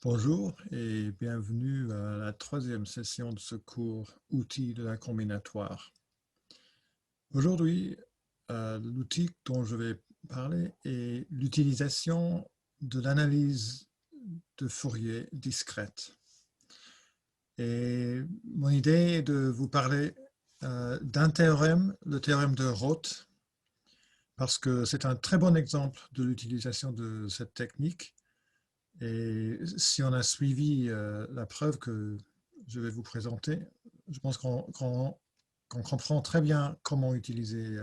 Bonjour et bienvenue à la troisième session de ce cours Outils de la combinatoire. Aujourd'hui, l'outil dont je vais parler est l'utilisation de l'analyse de Fourier discrète. Et mon idée est de vous parler d'un théorème, le théorème de Roth, parce que c'est un très bon exemple de l'utilisation de cette technique. Et si on a suivi la preuve que je vais vous présenter, je pense qu'on comprend très bien comment utiliser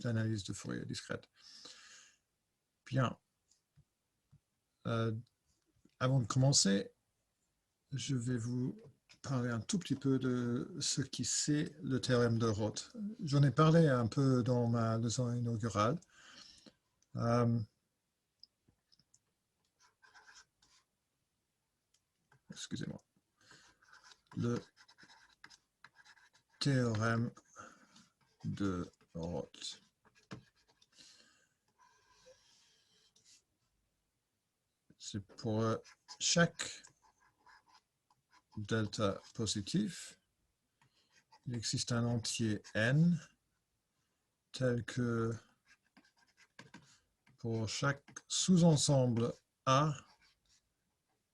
l'analyse de Fourier discrète. Bien, avant de commencer, je vais vous parler un tout petit peu de ce qui c'est le théorème de Roth. J'en ai parlé un peu dans ma leçon inaugurale. Excusez-moi. Le théorème de Roth. C'est pour chaque delta positif, il existe un entier n tel que pour chaque sous-ensemble A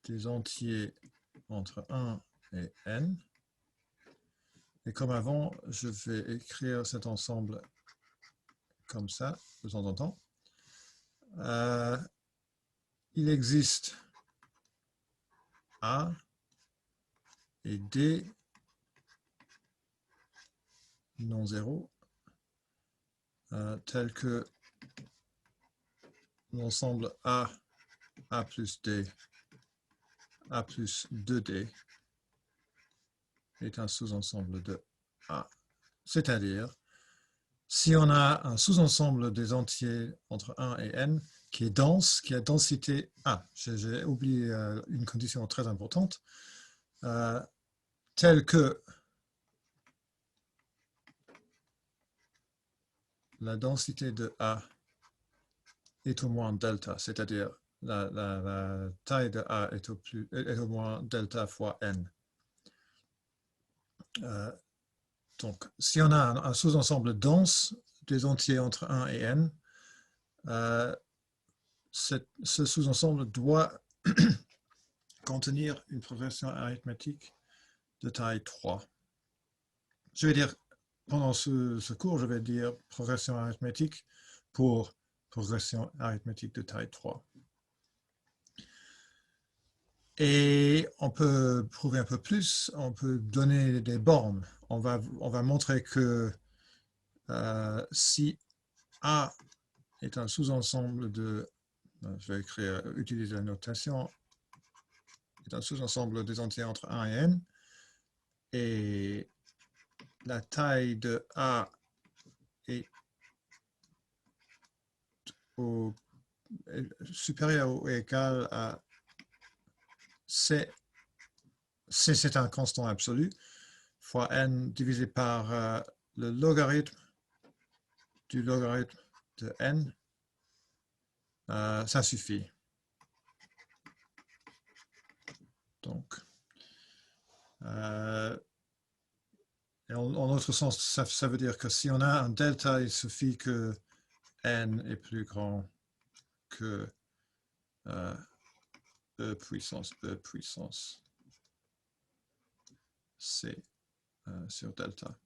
des entiers entre 1 et n. Et comme avant, je vais écrire cet ensemble comme ça, de temps en temps. Il existe A et D non zéro, tel que l'ensemble A plus D, A plus 2D est un sous-ensemble de A. C'est-à-dire, si on a un sous-ensemble des entiers entre 1 et n qui est dense, qui a densité A, j'ai oublié une condition très importante, telle que la densité de A est au moins delta, c'est-à-dire la taille de A est au moins delta fois n. Donc, si on a un sous-ensemble dense des entiers entre 1 et n, ce sous-ensemble doit contenir une progression arithmétique de taille 3. Je vais dire, pendant ce cours, je vais dire progression arithmétique pour progression arithmétique de taille 3. Et on peut prouver un peu plus, on peut donner des bornes. On va montrer que si A est un sous-ensemble de, je vais utiliser la notation, est un sous-ensemble des entiers entre 1 et n, et la taille de A est supérieur ou égal à C, c'est un constant absolu, fois n divisé par le logarithme du logarithme de n, ça suffit. Donc, en autre sens, ça veut dire que si on a un delta, il suffit que n est plus grand que E puissance C sur delta.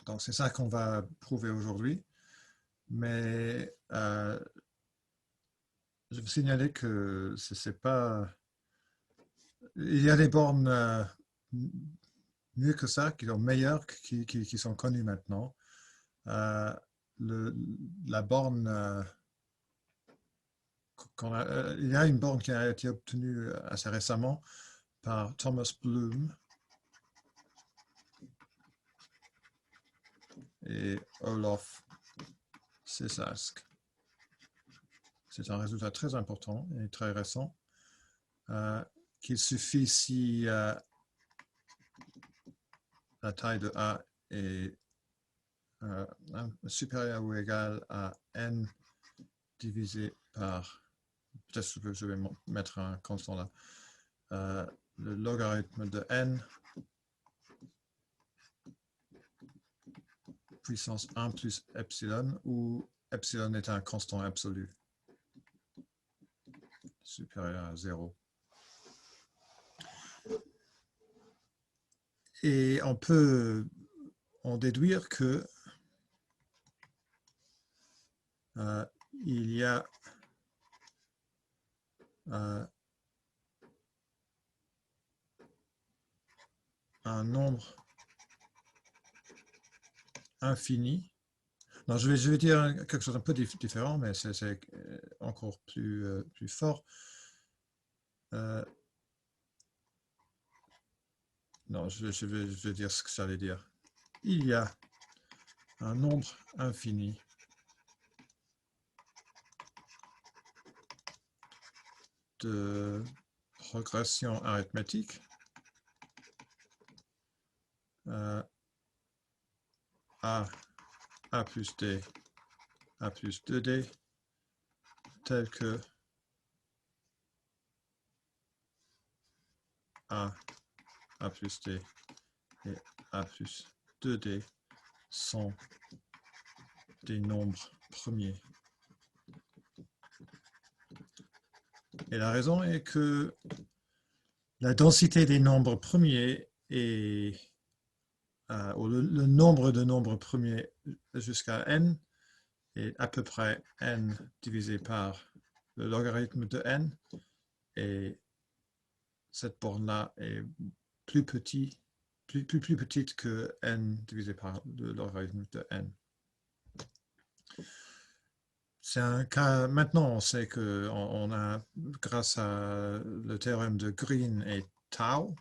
Donc, c'est ça qu'on va prouver aujourd'hui. Mais je veux signaler que c'est pas... Il y a des bornes mieux que ça, qui sont meilleures, qui sont connues maintenant. La borne... il y a une borne qui a été obtenue assez récemment par Thomas Bloom et Olof Cesask. C'est un résultat très important et très récent, qu'il suffit si la taille de A est supérieure ou égale à n divisé par peut-être que je vais mettre un constant là. Le logarithme de n puissance 1 plus epsilon, où epsilon est un constant absolu supérieur à 0. Et on peut en déduire que il y a un nombre infini. Non, je vais dire quelque chose un peu différent, mais c'est encore plus fort. Non, je vais dire ce que j'allais dire. Il y a un nombre infini de progression arithmétique A plus D, A plus 2D, tel que A plus D et A plus 2D sont des nombres premiers. Et la raison est que la densité des nombres premiers est, ou le nombre de nombres premiers jusqu'à n est à peu près n divisé par le logarithme de n. Et cette borne-là est plus petite que n divisé par le logarithme de n. C'est un cas, maintenant on sait qu'on a, grâce à le théorème de Green et Tau,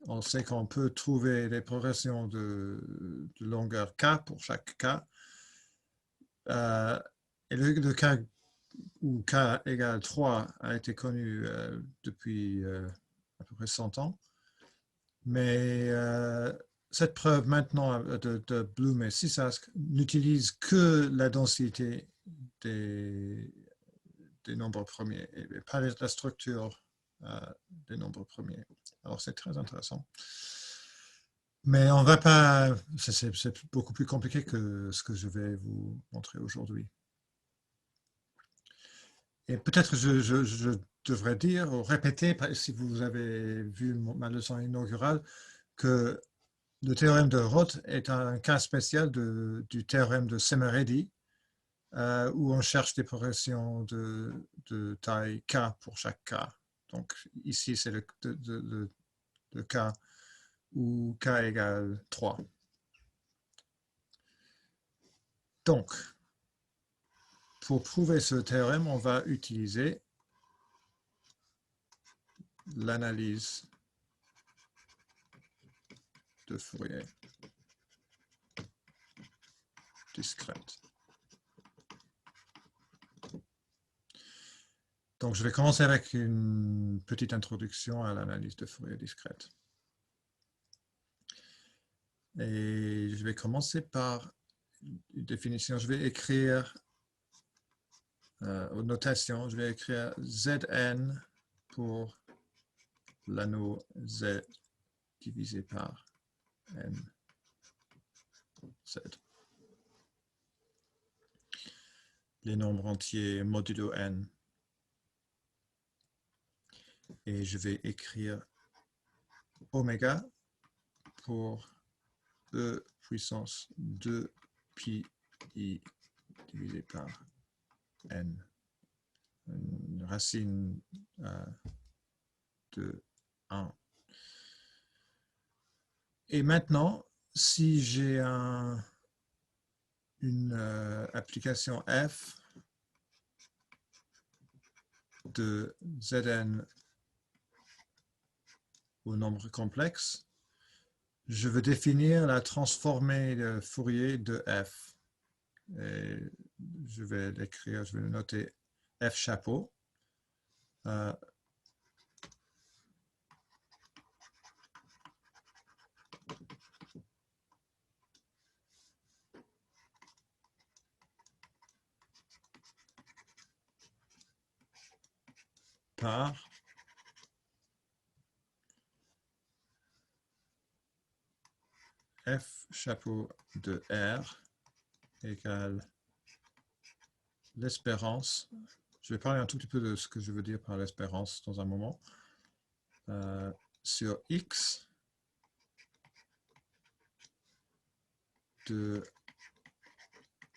on sait qu'on peut trouver les progressions de longueur k pour chaque k. Et le cas où k égale 3 a été connu depuis à peu près 100 ans. Mais cette preuve maintenant de Bloom et Sisask n'utilise que la densité des nombres premiers et pas la structure des nombres premiers. Alors c'est très intéressant. Mais on va pas, c'est beaucoup plus compliqué que ce que je vais vous montrer aujourd'hui. Et peut-être je devrais dire ou répéter, si vous avez vu ma leçon inaugurale, que le théorème de Roth est un cas spécial du théorème de Semeredi, où on cherche des progressions de taille k pour chaque k. Donc ici, c'est le cas où k égale 3. Donc, pour prouver ce théorème, on va utiliser l'analyse de Fourier discrète. Donc, je vais commencer avec une petite introduction à l'analyse de Fourier discrète. Et je vais commencer par une définition. Je vais écrire aux notations, je vais écrire Zn pour l'anneau Z divisé par n Z. Les nombres entiers modulo n. Et je vais écrire oméga pour E puissance 2 pi I divisé par n. Une racine de 1. Et maintenant, si j'ai une application f de Zn au nombre complexe, je veux définir la transformée de Fourier de f. Et je vais l'écrire, je vais le noter f chapeau. par f chapeau de R égale l'espérance. Je vais parler un tout petit peu de ce que je veux dire par l'espérance dans un moment. Sur x de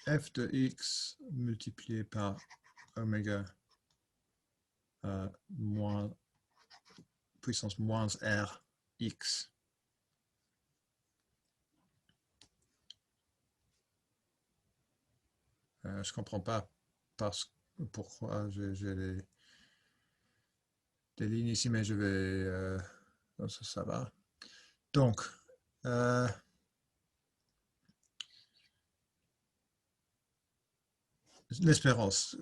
f de x multiplié par oméga moins puissance moins r x. Je ne comprends pas pourquoi j'ai des lignes ici, mais je vais... ça va. Donc, l'espérance.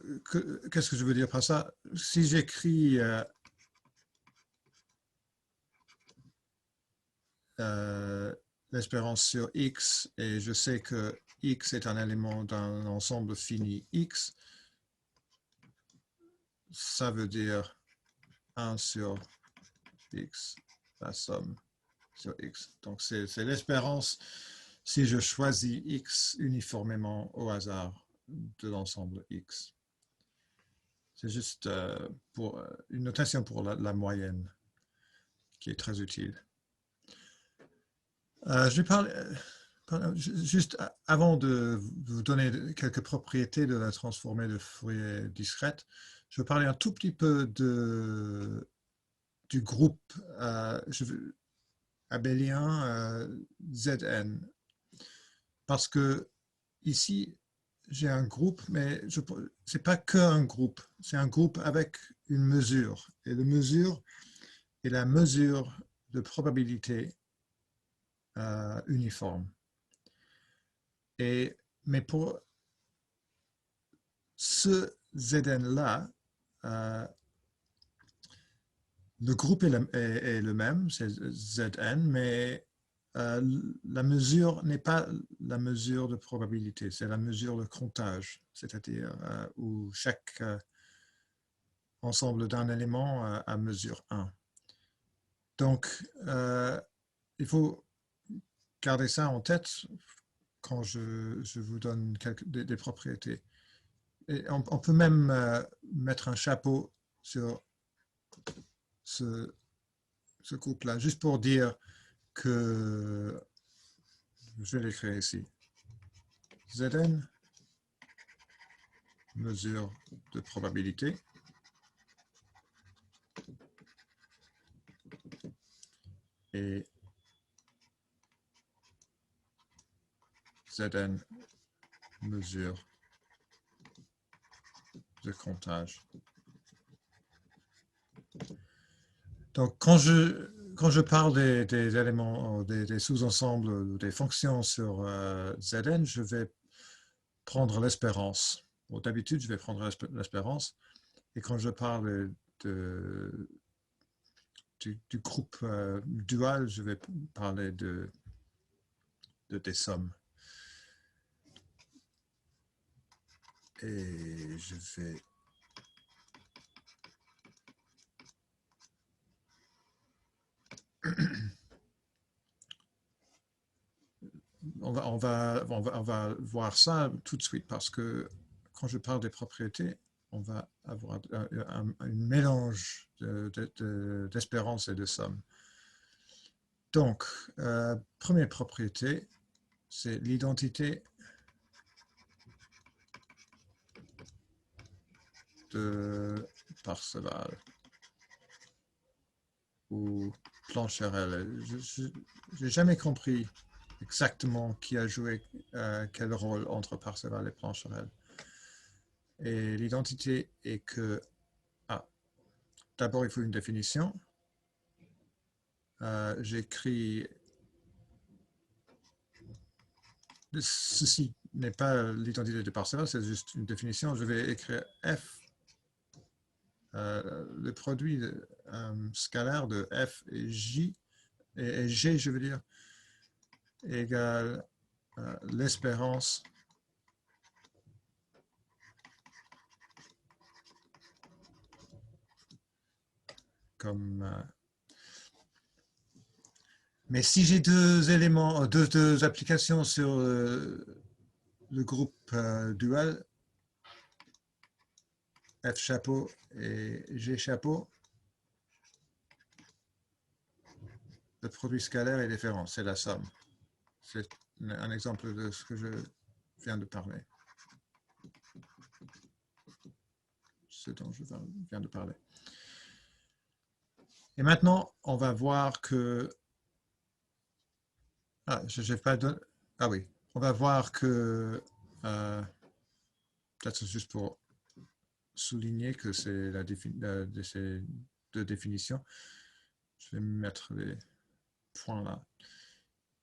Qu'est-ce que je veux dire par ça? Si j'écris l'espérance sur x et je sais que x est un élément d'un ensemble fini x, ça veut dire 1 sur x, la somme sur x. Donc c'est l'espérance si je choisis x uniformément au hasard de l'ensemble x. C'est juste pour une notation pour la moyenne qui est très utile. Je vais parler, juste avant de vous donner quelques propriétés de la transformée de Fourier discrète, je vais parler un tout petit peu du groupe abélien Zn. Parce que ici, j'ai un groupe, mais ce n'est pas qu'un groupe, c'est un groupe avec une mesure. Et la mesure est la mesure de probabilité uniforme. Mais pour ce Zn-là, le groupe est le même, c'est Zn, mais la mesure n'est pas la mesure de probabilité, c'est la mesure de comptage, c'est-à-dire où chaque ensemble d'un élément a mesure 1. Donc, il faut garder ça en tête quand je vous donne des propriétés. Et on peut même mettre un chapeau sur ce groupe-là, juste pour dire que je vais l'écrire ici. Zn, mesure de probabilité. Et Zn, mesure de comptage. Donc, quand je parle des éléments, des sous-ensembles ou des fonctions sur Zn, je vais prendre l'espérance. Bon, d'habitude, je vais prendre l'espérance. Et quand je parle du groupe dual, je vais parler des sommes. Et je vais... on va voir ça tout de suite parce que quand je parle des propriétés, on va avoir un mélange d'espérance et de somme. Donc, première propriété, c'est l'identité de Parseval ou Plancherel. Je n'ai jamais compris exactement qui a joué quel rôle entre Parseval et Plancherel. Et l'identité est que, d'abord il faut une définition. J'écris, ceci n'est pas l'identité de Parseval, c'est juste une définition. Je vais écrire F, le produit scalaire de F et J, et G, je veux dire, égale l'espérance comme... Mais si j'ai deux éléments, deux applications sur le groupe dual, F chapeau et G chapeau, le produit scalaire est différent, c'est la somme. C'est un exemple de ce que je viens de parler. Ce dont je viens de parler. Et maintenant, on va voir que... Ah, j'ai pas de... Ah oui, on va voir que... peut-être juste pour souligner que c'est ces deux définitions. Je vais mettre les points là.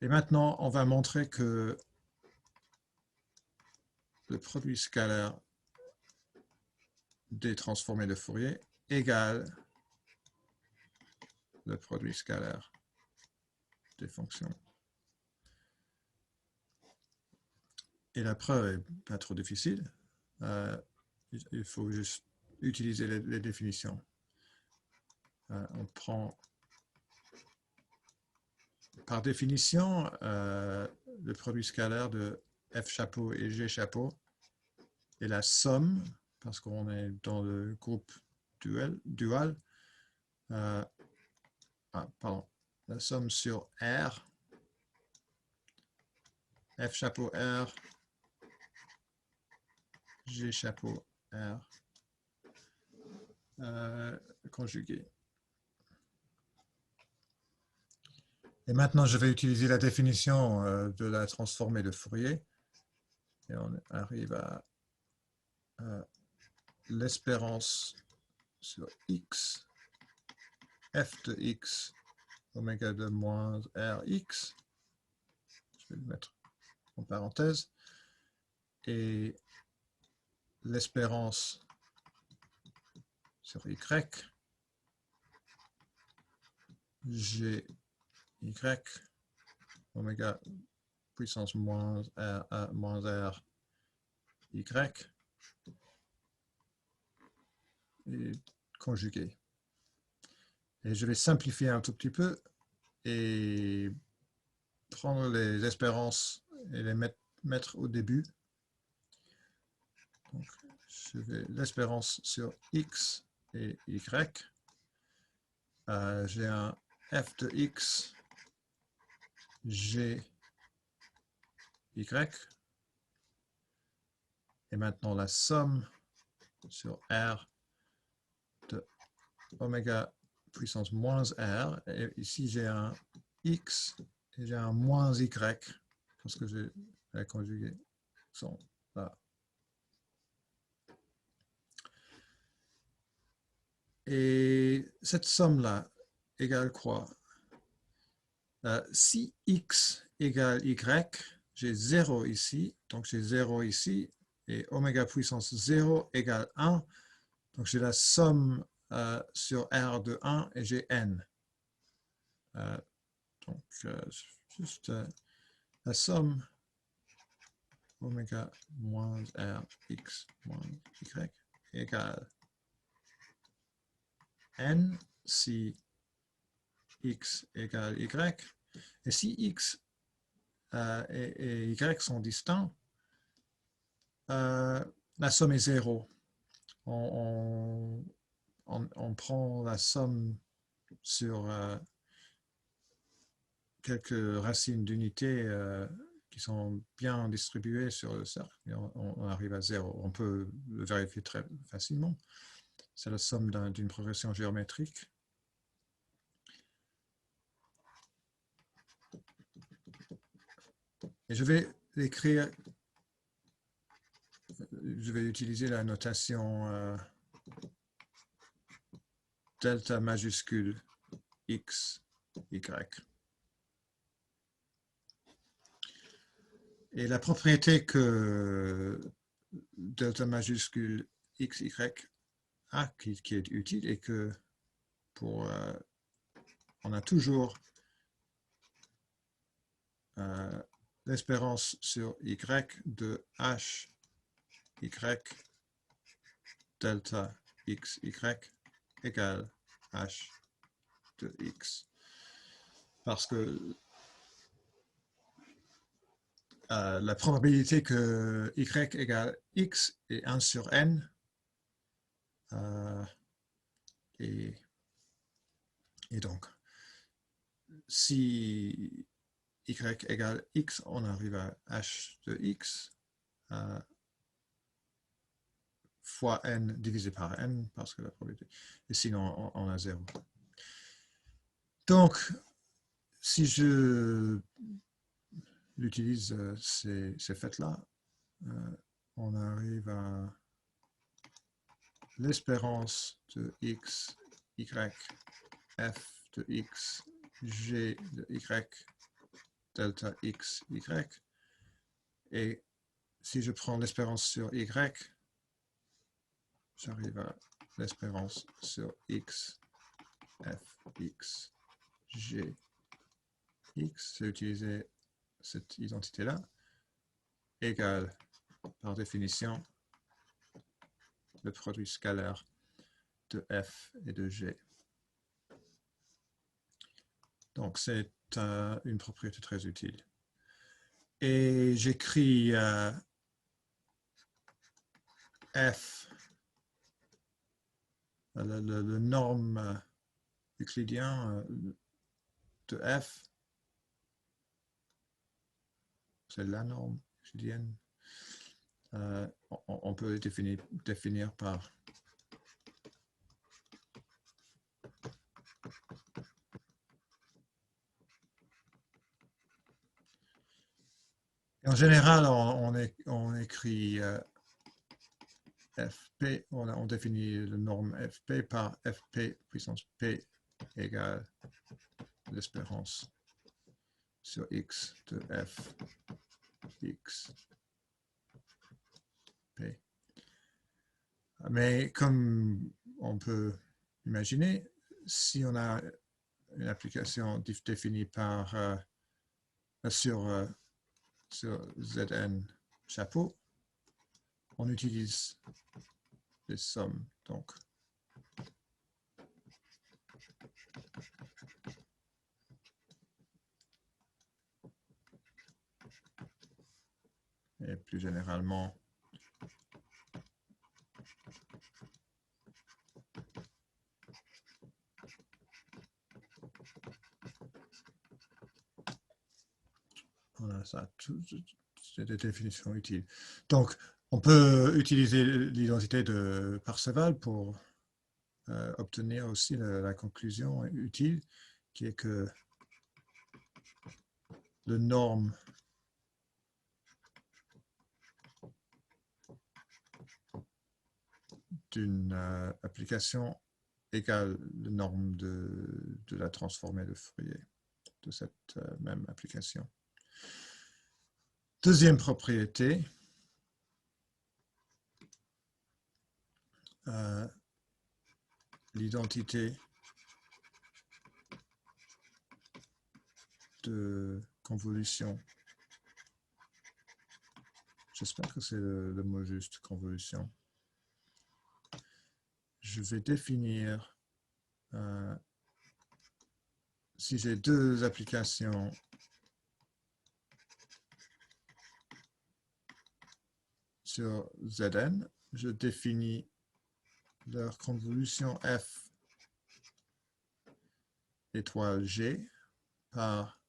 Et maintenant, on va montrer que le produit scalaire des transformés de Fourier égale le produit scalaire des fonctions. Et la preuve n'est pas trop difficile. Il faut juste utiliser les définitions. On prend par définition le produit scalaire de F chapeau et G chapeau et la somme, parce qu'on est dans le groupe dual, pardon, la somme sur R, F chapeau R, G chapeau R, conjugué. Et maintenant, je vais utiliser la définition de la transformée de Fourier. Et on arrive à l'espérance sur x, f de x, oméga de moins rx. Je vais le mettre en parenthèse. Et l'espérance sur y, gy, oméga puissance moins r, y, et conjugué. Et je vais simplifier un tout petit peu et prendre les espérances et les mettre au début. Donc, je vais l'espérance sur x et y. J'ai un f de x, g, y. Et maintenant la somme sur r de oméga puissance moins r. Et ici j'ai un x et j'ai un moins y parce que j'ai la conjuguée sont là. Et cette somme-là égale quoi? Si x égale y, j'ai 0 ici, donc j'ai 0 ici, et oméga puissance 0 égale 1, donc j'ai la somme sur R de 1 et j'ai n. Donc juste la somme oméga moins R x moins y égale n si x égale y. Et si x et y sont distincts, la somme est 0. On prend la somme sur quelques racines d'unité qui sont bien distribuées sur le cercle et on arrive à 0. On peut le vérifier très facilement. C'est la somme d'une progression géométrique. Et je vais l'écrire, je vais utiliser la notation delta majuscule x, y. Et la propriété que delta majuscule x, y a, qui est utile, est que on a toujours l'espérance sur y de h, y, delta x, y égale h, de x. Parce que la probabilité que y égale x est 1 sur n. Et donc, si y égale x, on arrive à h de x fois n divisé par n, parce que la probabilité, et sinon on a 0. Donc, si je utilise ces faits-là, on arrive à l'espérance de x, y, f de x, g de y, delta x, y. Et si je prends l'espérance sur y, j'arrive à l'espérance sur x, f, x, g, x. J'ai utilisé cette identité-là, égale, par définition, le produit scalaire de f et de g. Donc, c'est une propriété très utile. Et j'écris f, le norme euclidien de f, c'est la norme euclidienne. On peut définir par en général, on écrit fp, on définit le norme fp par fp puissance p égale l'espérance sur x de f x p. Mais comme on peut imaginer, si on a une application définie par sur Zn chapeau, on utilise les sommes. Donc, et plus généralement, voilà, ça, c'est des définitions utiles. Donc, on peut utiliser l'identité de Parseval pour obtenir aussi la conclusion utile, qui est que le norme d'une application égale le norme de la transformée de Fourier de cette même application. Deuxième propriété, l'identité de convolution. J'espère que c'est le mot juste, convolution. Je vais définir, si j'ai deux applications sur Zn, je définis leur convolution f étoile g par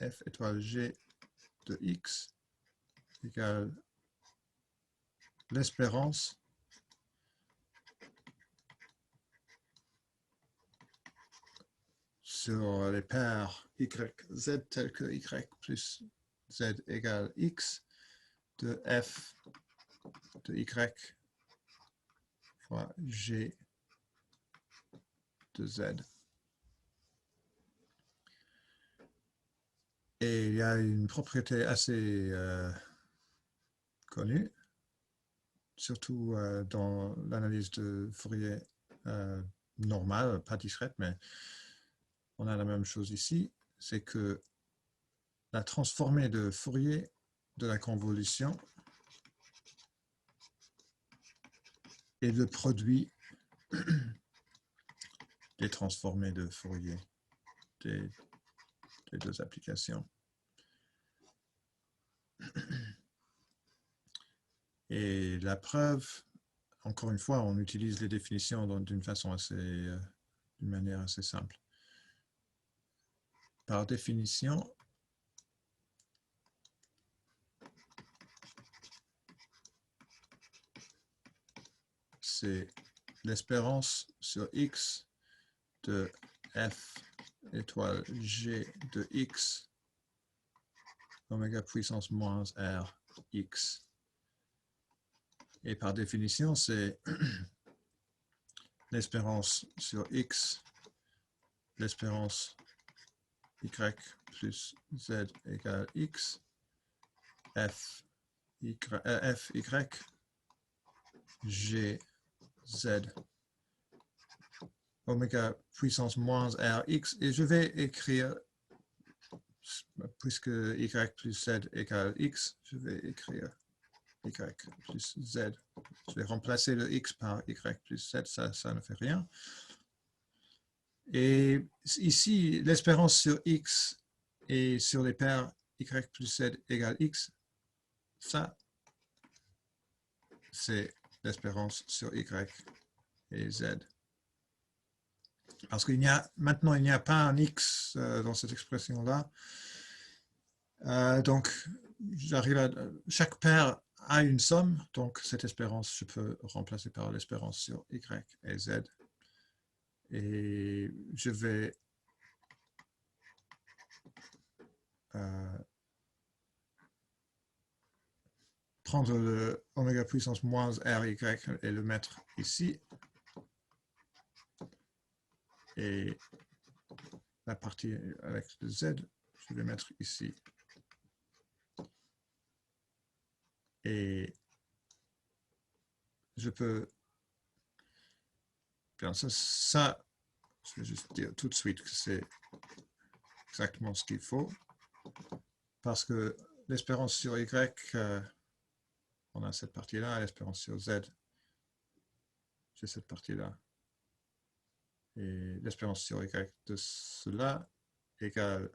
f étoile g de x égale l'espérance sur les paires y, z telles que y plus z égale x de f de y fois g de z. Et il y a une propriété assez connue, surtout dans l'analyse de Fourier normale, pas discrète, mais on a la même chose ici, c'est que la transformée de Fourier de la convolution est le produit des transformées de Fourier. des deux applications. Et la preuve, encore une fois, on utilise les définitions d'une manière assez simple. Par définition, c'est l'espérance sur x de f étoile g de x oméga puissance moins r x. Et par définition, c'est l'espérance sur x, l'espérance y plus z égale x, f y, g z oméga puissance moins rx, et je vais écrire, puisque y plus z égale x, je vais écrire y plus z. Je vais remplacer le x par y plus z, ça ne fait rien. Et ici, l'espérance sur x et sur les paires y plus z égale x, ça, c'est l'espérance sur y et z. Parce maintenant, il n'y a pas un x dans cette expression-là. Donc, j'arrive à chaque paire a une somme, donc cette espérance, je peux remplacer par l'espérance sur y et z. Et je vais prendre le oméga puissance moins ry et le mettre ici. Et la partie avec le z, je vais mettre ici. Et je peux... Bien, ça, je vais juste dire tout de suite que c'est exactement ce qu'il faut. Parce que l'espérance sur y, on a cette partie-là, l'espérance sur z, j'ai cette partie-là. Et l'espérance sur y de cela égale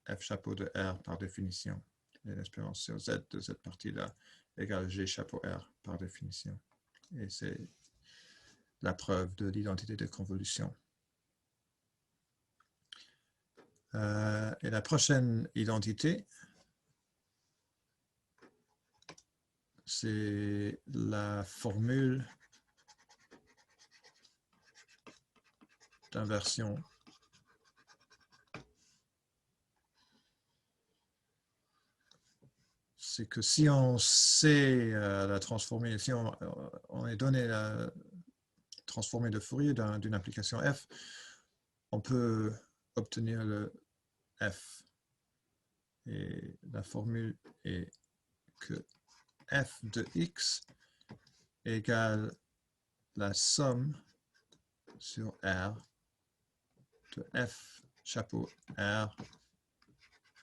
f chapeau de r par définition. Et l'espérance sur z de cette partie-là égale g chapeau r par définition. Et c'est la preuve de l'identité de convolution. Et la prochaine identité, c'est la formule d'inversion c'est que si on sait la transformer, si on est donné la transformée de Fourier d'une application f, on peut obtenir le f. Et la formule est que f de x égale la somme sur r de f chapeau r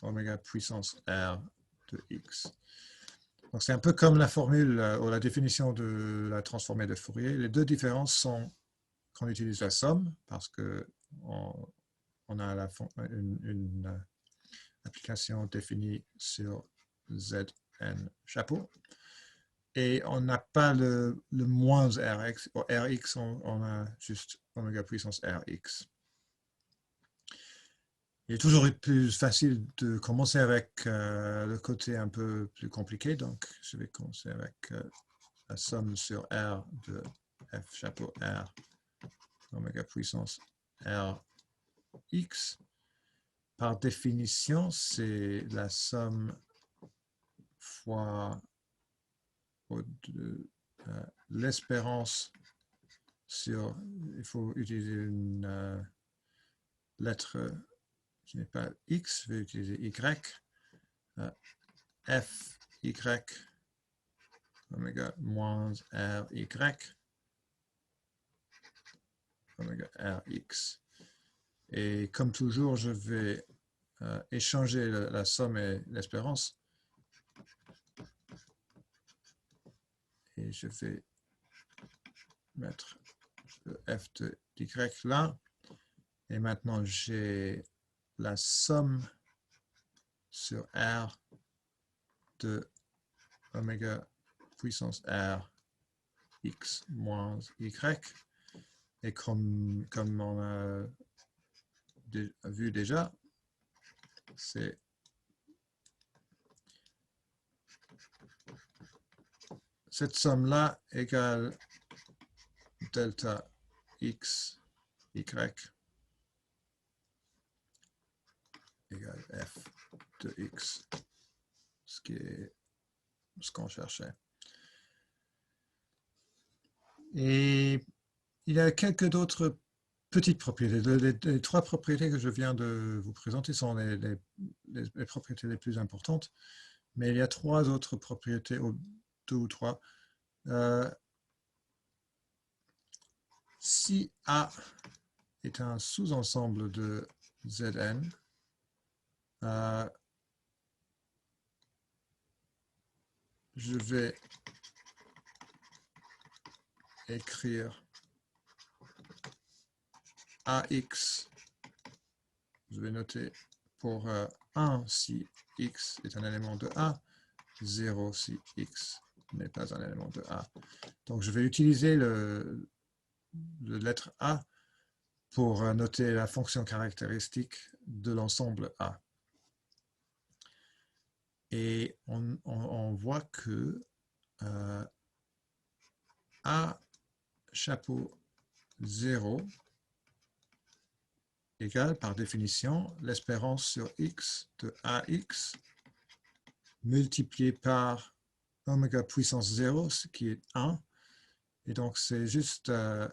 oméga puissance r de x. Donc c'est un peu comme la formule ou la définition de la transformée de Fourier. Les deux différences sont qu'on utilise la somme parce que on a une application définie sur Zn chapeau et on n'a pas le moins Rx, Rx on a juste oméga puissance Rx. Il est toujours plus facile de commencer avec le côté un peu plus compliqué, donc je vais commencer avec la somme sur R de F chapeau R oméga puissance Rx. Par définition, c'est la somme fois l'espérance sur, il faut utiliser une lettre qui n'est pas x, je vais utiliser y, f, y, oméga moins r, y, oméga r, x. Et comme toujours, je vais échanger la somme et l'espérance. Et je vais mettre le f de y là. Et maintenant, j'ai la somme sur R de oméga puissance R x moins y. Et comme on a vu déjà, c'est cette somme-là égale delta x, y égale f de x, ce qui est ce qu'on cherchait. Et il y a quelques autres petites propriétés. Les trois propriétés que je viens de vous présenter sont les propriétés les plus importantes, mais il y a trois autres propriétés, deux ou trois. Si A est un sous-ensemble de Zn, je vais écrire AX, je vais noter pour 1 si X est un élément de A, 0 si X n'est pas un élément de A. Donc je vais utiliser le lettre A pour noter la fonction caractéristique de l'ensemble A. Et on voit que A chapeau 0 égale par définition l'espérance sur X de AX multiplié par oméga puissance 0, ce qui est 1. Et donc c'est juste la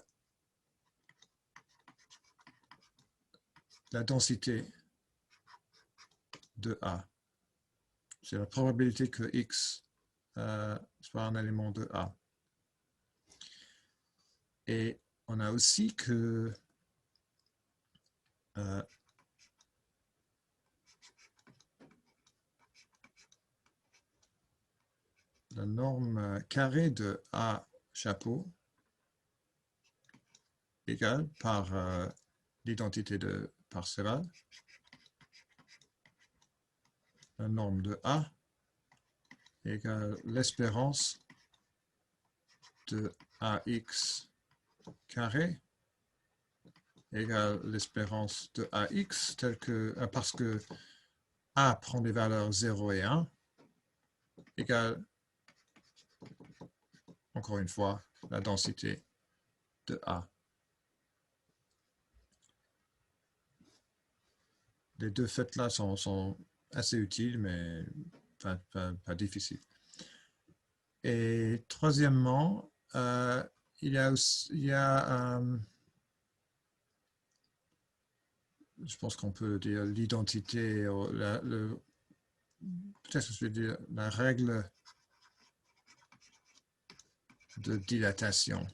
densité de A. C'est la probabilité que X soit un élément de A. Et on a aussi que la norme carrée de A chapeau égale par l'identité de Parseval, la norme de A égale l'espérance de AX carré égale l'espérance de AX parce que A prend des valeurs 0 et 1 égale, encore une fois, la densité de A. Les deux faits-là sont assez utiles, mais pas difficiles. Et troisièmement, il y a je pense qu'on peut dire l'identité, peut-être que je vais dire la règle de dilatation. Je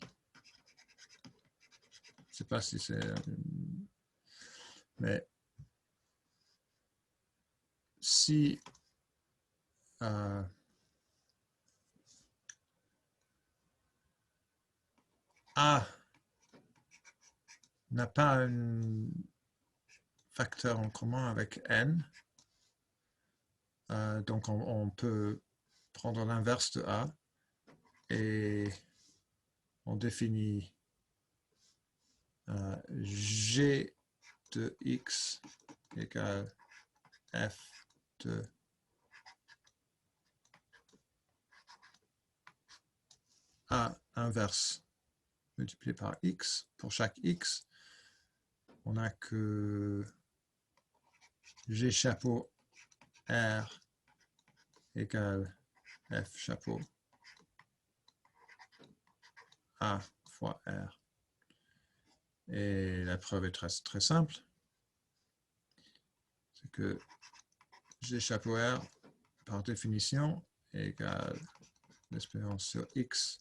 ne sais pas si c'est... Mais si A n'a pas un facteur en commun avec N, donc on peut prendre l'inverse de A et on définit G de X égale F de A inverse multiplié par X. Pour chaque X, on a que G chapeau R égale F chapeau A fois R. Et la preuve est très simple. C'est que G chapeau R, par définition, égale l'espérance sur X,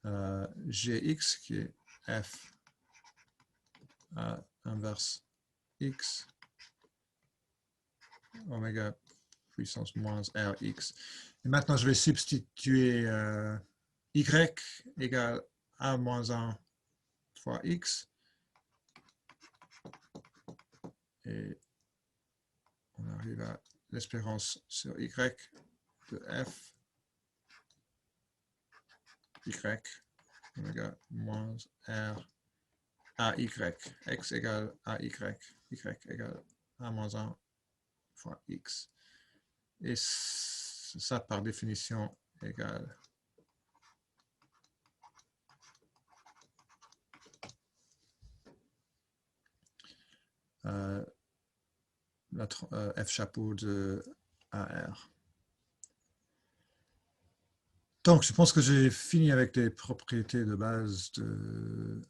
Gx qui est F A inverse X, oméga puissance moins Rx. Et maintenant, je vais substituer Y égale A moins 1 fois X. Et arrive à l'espérance sur y de f y oméga moins r à y, x égale à y, y égale a moins 1 fois x. Et ça, par définition, égale f chapeau de AR. Donc, je pense que j'ai fini avec les propriétés de base de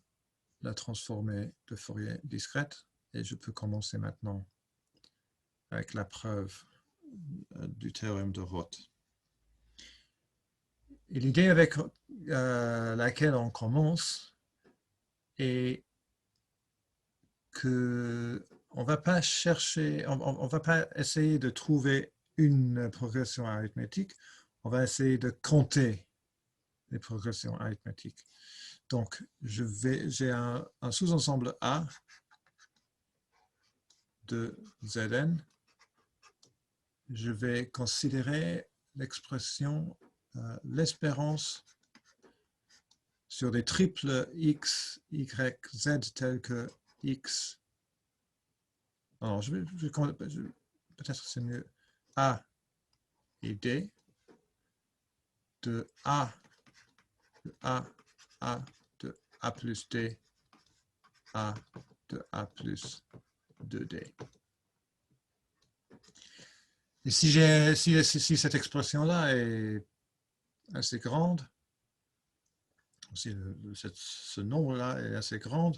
la transformée de Fourier discrète et je peux commencer maintenant avec la preuve du théorème de Roth. Et l'idée avec laquelle on commence est que on va pas chercher, on va pas essayer de trouver une progression arithmétique, on va essayer de compter les progressions arithmétiques. Donc, j'ai un sous-ensemble A de Zn. Je vais considérer l'expression, l'espérance sur des triples x, y, z tels que x. Alors, peut-être c'est mieux A et D de A de A de A plus D A de A plus 2D. Et si cette expression-là est assez grande, si ce nombre-là est assez grand,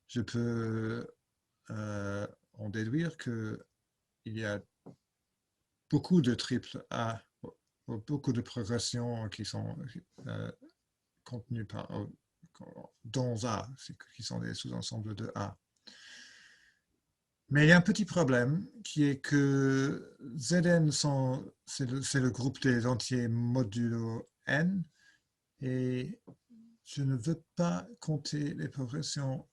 je peux en déduire qu'il y a beaucoup de triples A, beaucoup de progressions qui sont contenues dans A, qui sont des sous-ensembles de A. Mais il y a un petit problème qui est que Zn, c'est le groupe des entiers modulo n, et je ne veux pas compter les progressions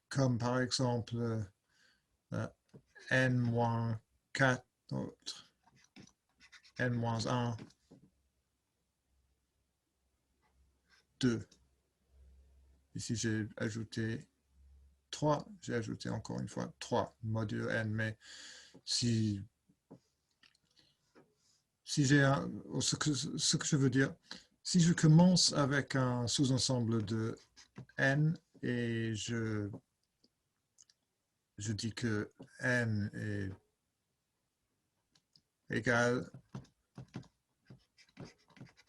comme par exemple n-4 autres, n-1, 2. Ici, j'ai ajouté 3, j'ai ajouté encore une fois 3 modulo n, mais si j'ai ce que je veux dire, si je commence avec un sous-ensemble de n et je dis que n est égal,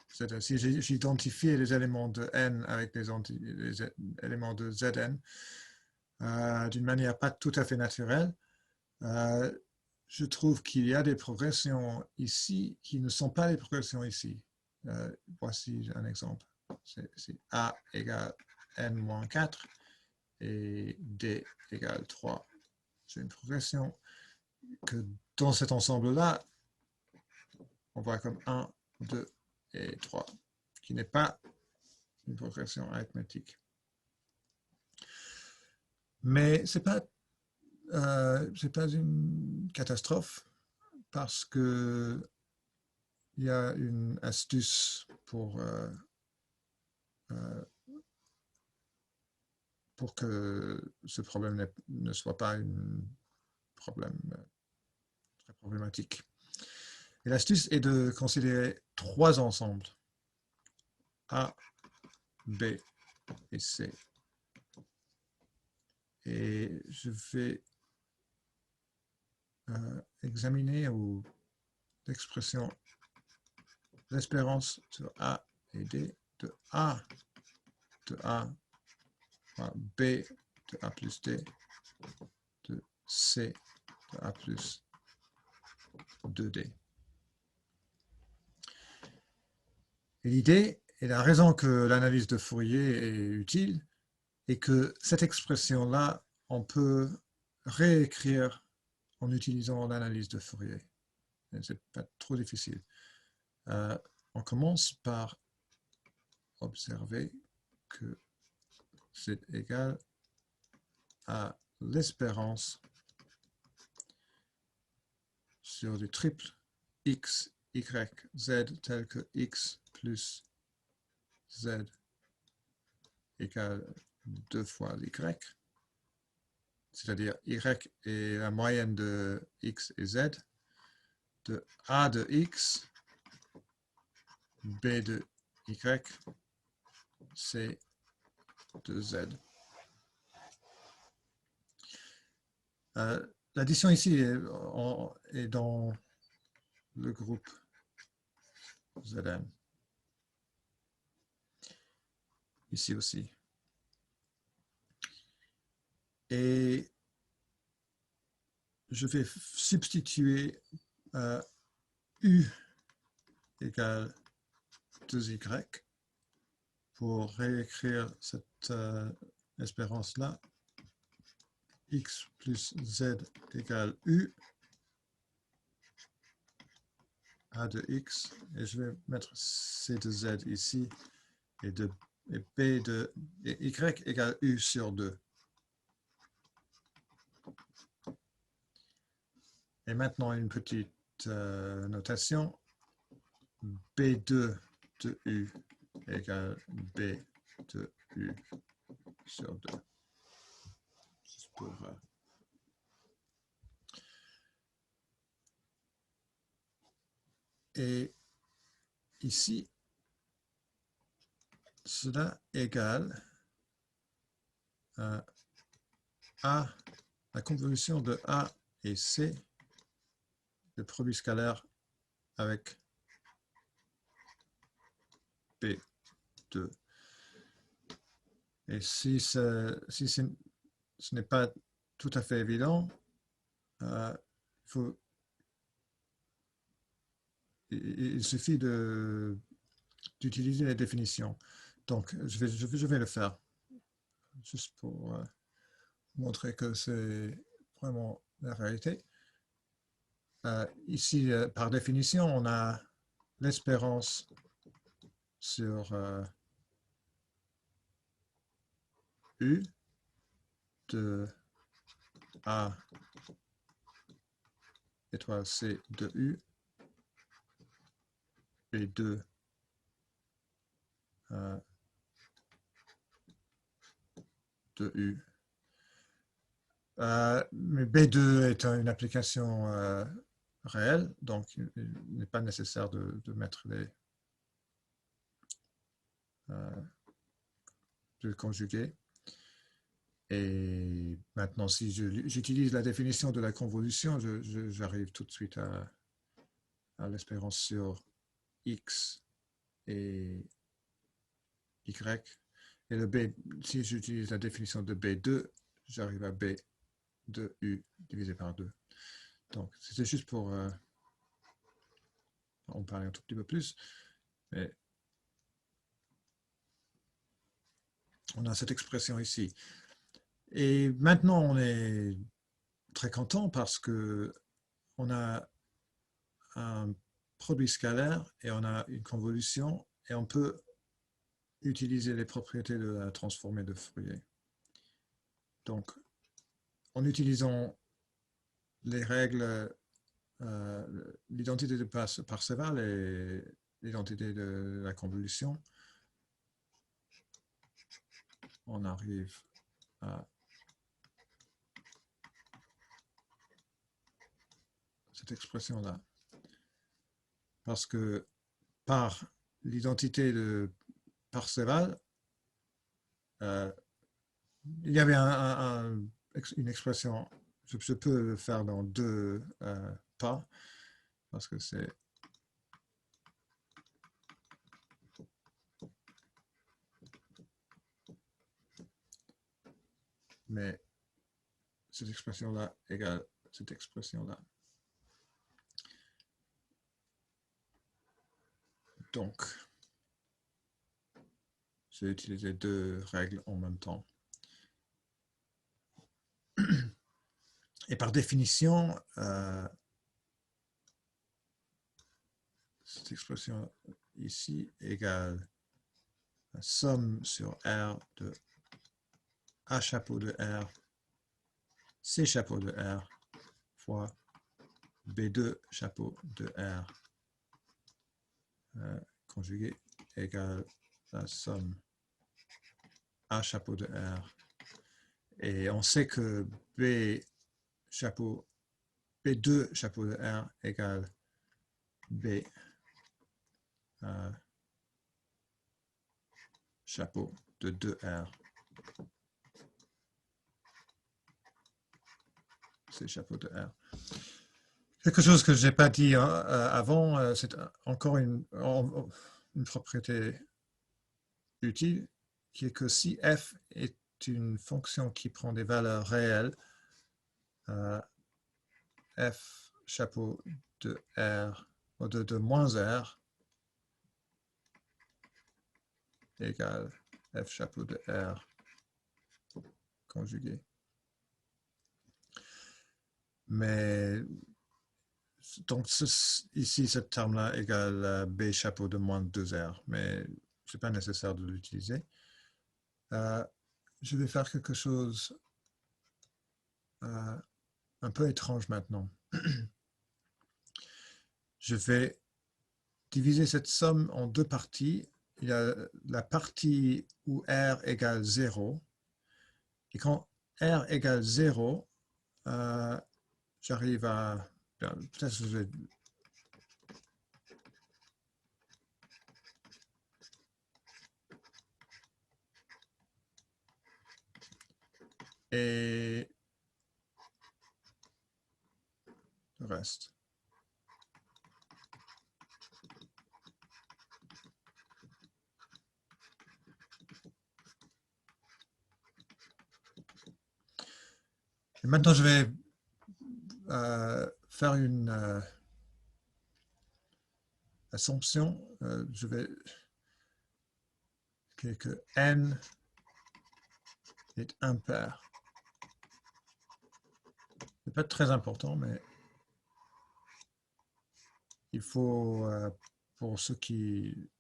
c'est-à-dire si j'identifie les éléments de n avec les éléments de Zn d'une manière pas tout à fait naturelle, je trouve qu'il y a des progressions ici qui ne sont pas les progressions ici. Voici un exemple. C'est A égale n-4 et D égale 3. C'est une progression que dans cet ensemble-là, on voit comme 1, 2 et 3, qui n'est pas une progression arithmétique. Mais ce n'est pas une catastrophe parce que il y a une astuce pour que ce problème ne soit pas un problème très problématique. Et l'astuce est de considérer 3 ensembles, A, B et C. Et je vais examiner l'expression l'espérance sur A et D de A à B de A plus D de C de A plus 2D. Et l'idée, et la raison que l'analyse de Fourier est utile, est que cette expression-là, on peut réécrire en utilisant l'analyse de Fourier. Ce n'est pas trop difficile. On commence par observer que c'est égal à l'espérance sur du triple x, y, z tel que x plus z égale 2 fois y, c'est-à-dire y est la moyenne de x et z, de a de x, b de y, c de z. L'addition ici est dans le groupe Zn. Ici aussi. Et je vais substituer U égale 2Y pour réécrire cette espérance-là. X plus Z égale U A de X, et je vais mettre C de Z ici, et B de Y égale U sur 2. Et maintenant une petite notation, B2 de U égale B de U sur 2. Juste pour... Et ici, cela égale A, la convolution de A et C, le produit scalaire avec B2. Et si ce n'est pas tout à fait évident, il suffit d'utiliser les définitions. Donc, je vais le faire, juste pour montrer que c'est vraiment la réalité. Ici, par définition, on a l'espérance sur U de A étoile C de U B2 de U. Mais B2 est une application réelle, donc il n'est pas nécessaire de mettre de conjuguer. Et maintenant, si j'utilise la définition de la convolution, j'arrive tout de suite à l'espérance sur X et Y. Et le B, si j'utilise la définition de B2, j'arrive à B de U divisé par 2. Donc, c'était juste pour en parler un tout petit peu plus. Mais on a cette expression ici. Et maintenant, on est très content parce que on a un produit scalaire et on a une convolution et on peut utiliser les propriétés de la transformée de Fourier. Donc, en utilisant les règles, l'identité de Parseval et l'identité de la convolution, on arrive à cette expression-là. Parce que par l'identité de Parseval, il y avait une expression, je peux le faire dans deux pas, parce que c'est mais cette expression-là égale cette expression-là. Donc, j'ai utilisé deux règles en même temps. Et par définition, cette expression ici égale la somme sur R de A chapeau de R, C chapeau de R fois B2 chapeau de R conjugué égale la somme A chapeau de R. Et on sait que B2 chapeau de R égale B chapeau de 2R. C'est chapeau de R. Quelque chose que je n'ai pas dit avant, c'est encore une propriété utile, qui est que si f est une fonction qui prend des valeurs réelles, f chapeau de R, ou de moins R, égale f chapeau de R conjugué. Mais donc ici, ce terme-là égale B chapeau de moins 2R, mais ce n'est pas nécessaire de l'utiliser. Je vais faire quelque chose un peu étrange maintenant. Je vais diviser cette somme en deux parties. Il y a la partie où R égale 0. Et quand R égale 0, j'arrive à... Peut-être que je vais... Et le reste. Et maintenant, je vais faire une assumption. Je vais que n est impair. Ce n'est pas très important, mais il faut, pour ce qui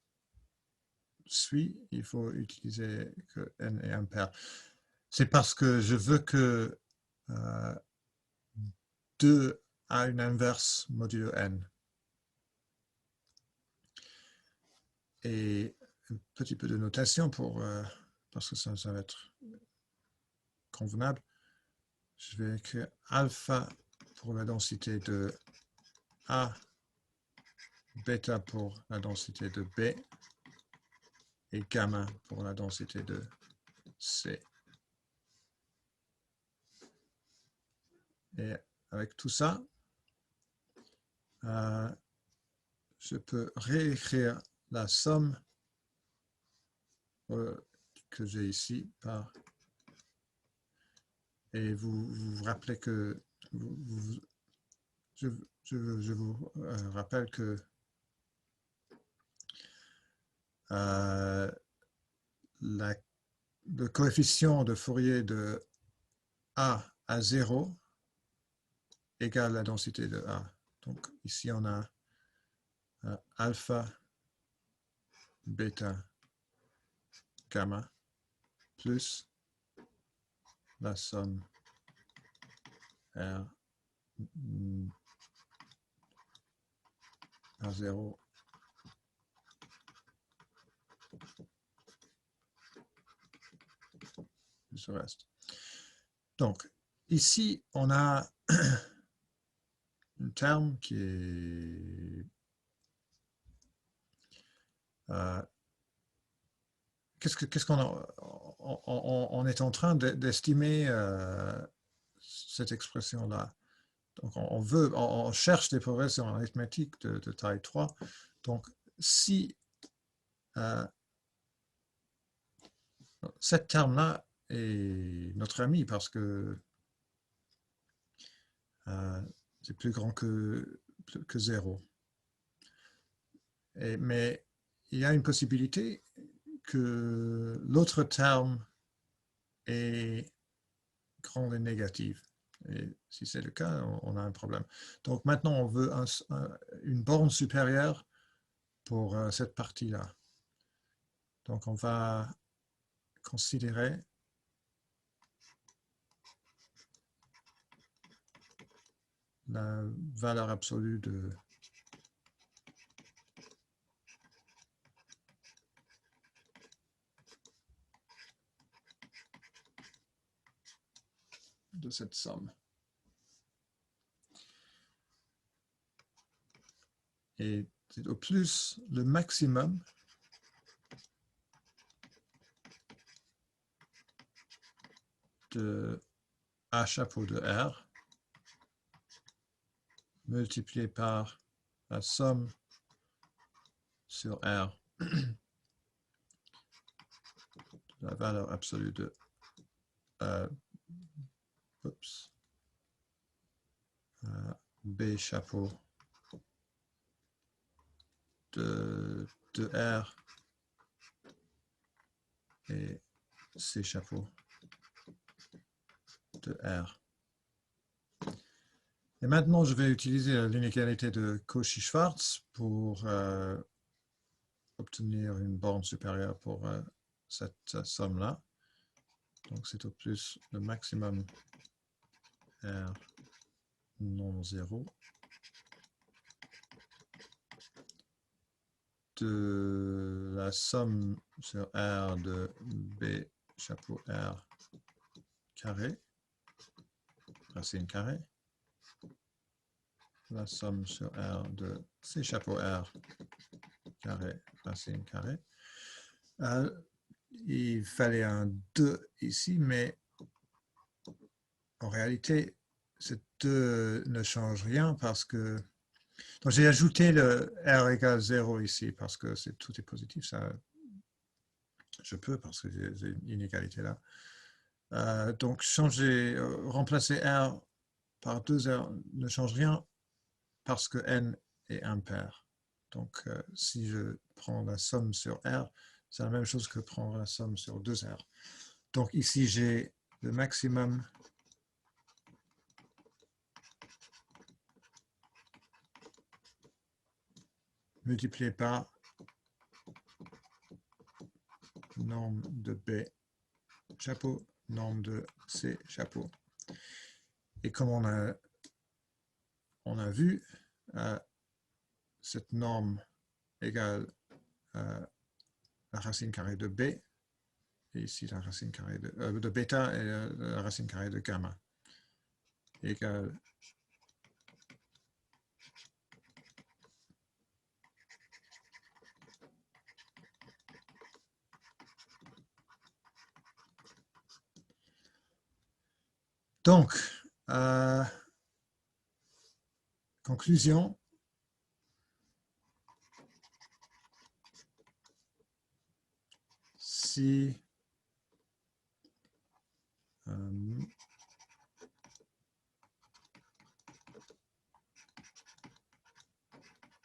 suit, il faut utiliser que n est impair. C'est parce que je veux que 2 a une inverse modulo n. Et un petit peu de notation parce que ça va être convenable. Je vais écrire alpha pour la densité de A, bêta pour la densité de B et gamma pour la densité de C. Et avec tout ça, je peux réécrire la somme que j'ai ici par... Et vous vous rappelez que... je vous rappelle que le coefficient de Fourier de A à 0 égale la densité de A. Donc ici on a alpha, bêta, gamma, plus la somme R à 0 plus le reste. Donc ici on a un terme qui est qu'est-ce qu'on on est en train d'estimer cette expression-là. Donc on cherche des progressions arithmétiques de taille 3. Donc si cette terme-là est notre ami parce que c'est plus grand que 0. Mais il y a une possibilité que l'autre terme est grand et négatif. Et si c'est le cas, on a un problème. Donc maintenant, on veut une borne supérieure pour cette partie-là. Donc on va considérer la valeur absolue de cette somme. Et c'est au plus le maximum de A chapeau de R multiplié par la somme sur R, la valeur absolue de B chapeau de R et C chapeau de R. Et maintenant, je vais utiliser l'inégalité de Cauchy-Schwarz pour obtenir une borne supérieure pour cette somme-là. Donc, c'est au plus le maximum R non zéro de la somme sur R de B chapeau R carré, racine carrée, la somme sur R de C chapeau R carré, racine carrée. Il fallait un 2 ici, mais en réalité, ce 2 ne change rien parce que... Donc j'ai ajouté le R égale 0 ici parce que tout est positif, ça je peux parce que j'ai une inégalité là. Donc remplacer R par 2R ne change rien parce que N est impair. Donc si je prends la somme sur R, c'est la même chose que prendre la somme sur 2R. Donc ici j'ai le maximum multiplié par norme de B chapeau, norme de C chapeau. Et comme on a vu, cette norme égale la racine carrée de B, et ici la racine carrée de bêta et la racine carrée de gamma, égale donc, conclusion, si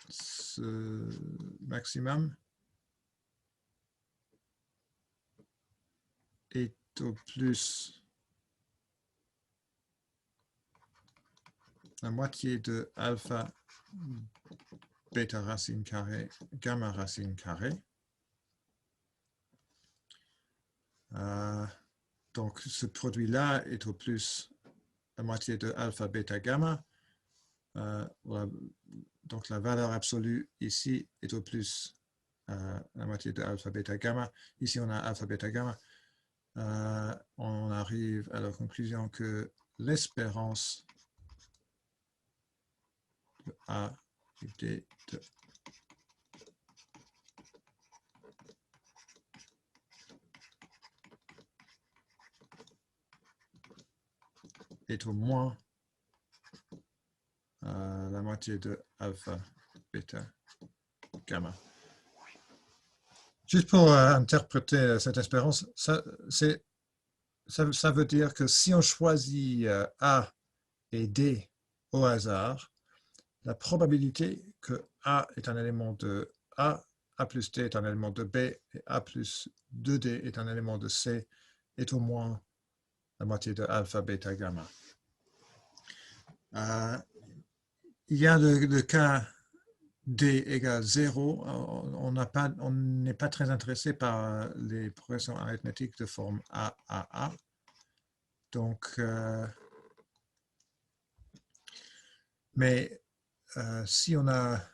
ce maximum est au plus la moitié de alpha bêta racine carrée gamma racine carrée. Donc ce produit-là est au plus la moitié de alpha bêta gamma. Donc la valeur absolue ici est au plus la moitié de alpha bêta gamma. Ici on a alpha bêta gamma. On arrive à la conclusion que l'espérance de A et D de est au moins la moitié de alpha bêta gamma. Juste pour interpréter cette espérance, ça veut dire que si on choisit A et D au hasard, la probabilité que A est un élément de A plus D est un élément de B, et A plus 2D est un élément de C, est au moins la moitié de alpha, bêta, gamma. Il y a le cas D égale 0. On n'est pas très intéressé par les progressions arithmétiques de forme AAA. Donc, Mais si on a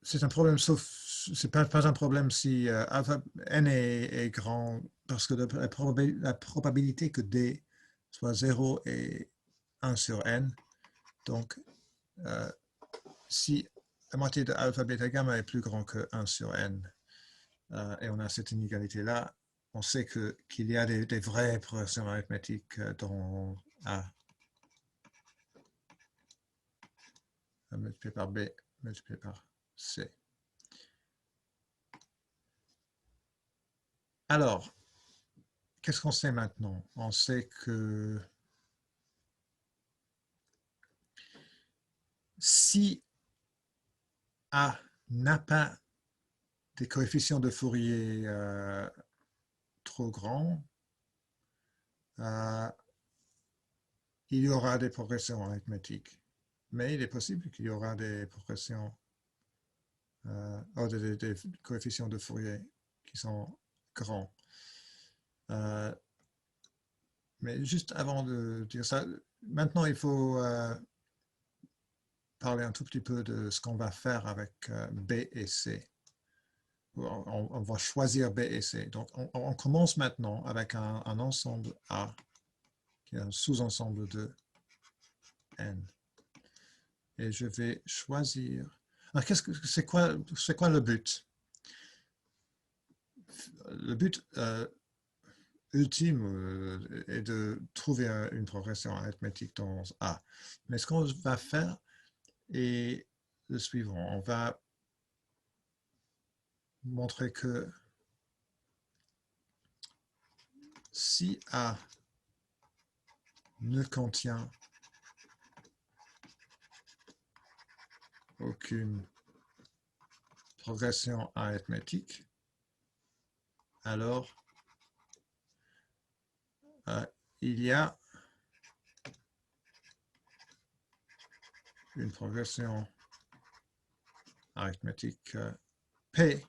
c'est un problème, sauf c'est pas un problème si alpha n est grand, parce que la probabilité que d soit 0 est 1 sur n. Donc, si la moitié de alpha beta gamma est plus grand que 1 sur n, et on a cette inégalité-là, on sait qu'il y a des vraies progressions arithmétiques dans A multiplié par B multiplié par C. Alors, qu'est-ce qu'on sait maintenant? On sait que si A n'a pas des coefficients de Fourier trop grands, il y aura des progressions arithmétiques. Mais il est possible qu'il y aura des progressions, des coefficients de Fourier qui sont grands. Mais juste avant de dire ça, maintenant il faut parler un tout petit peu de ce qu'on va faire avec B et C. On va choisir B et C. Donc on commence maintenant avec un ensemble A, qui est un sous-ensemble de N. Et je vais choisir. Alors, c'est quoi le but? Le but ultime est de trouver une progression arithmétique dans A. Mais ce qu'on va faire est le suivant. On va montrer que si A ne contient aucune progression arithmétique, alors il y a une progression arithmétique P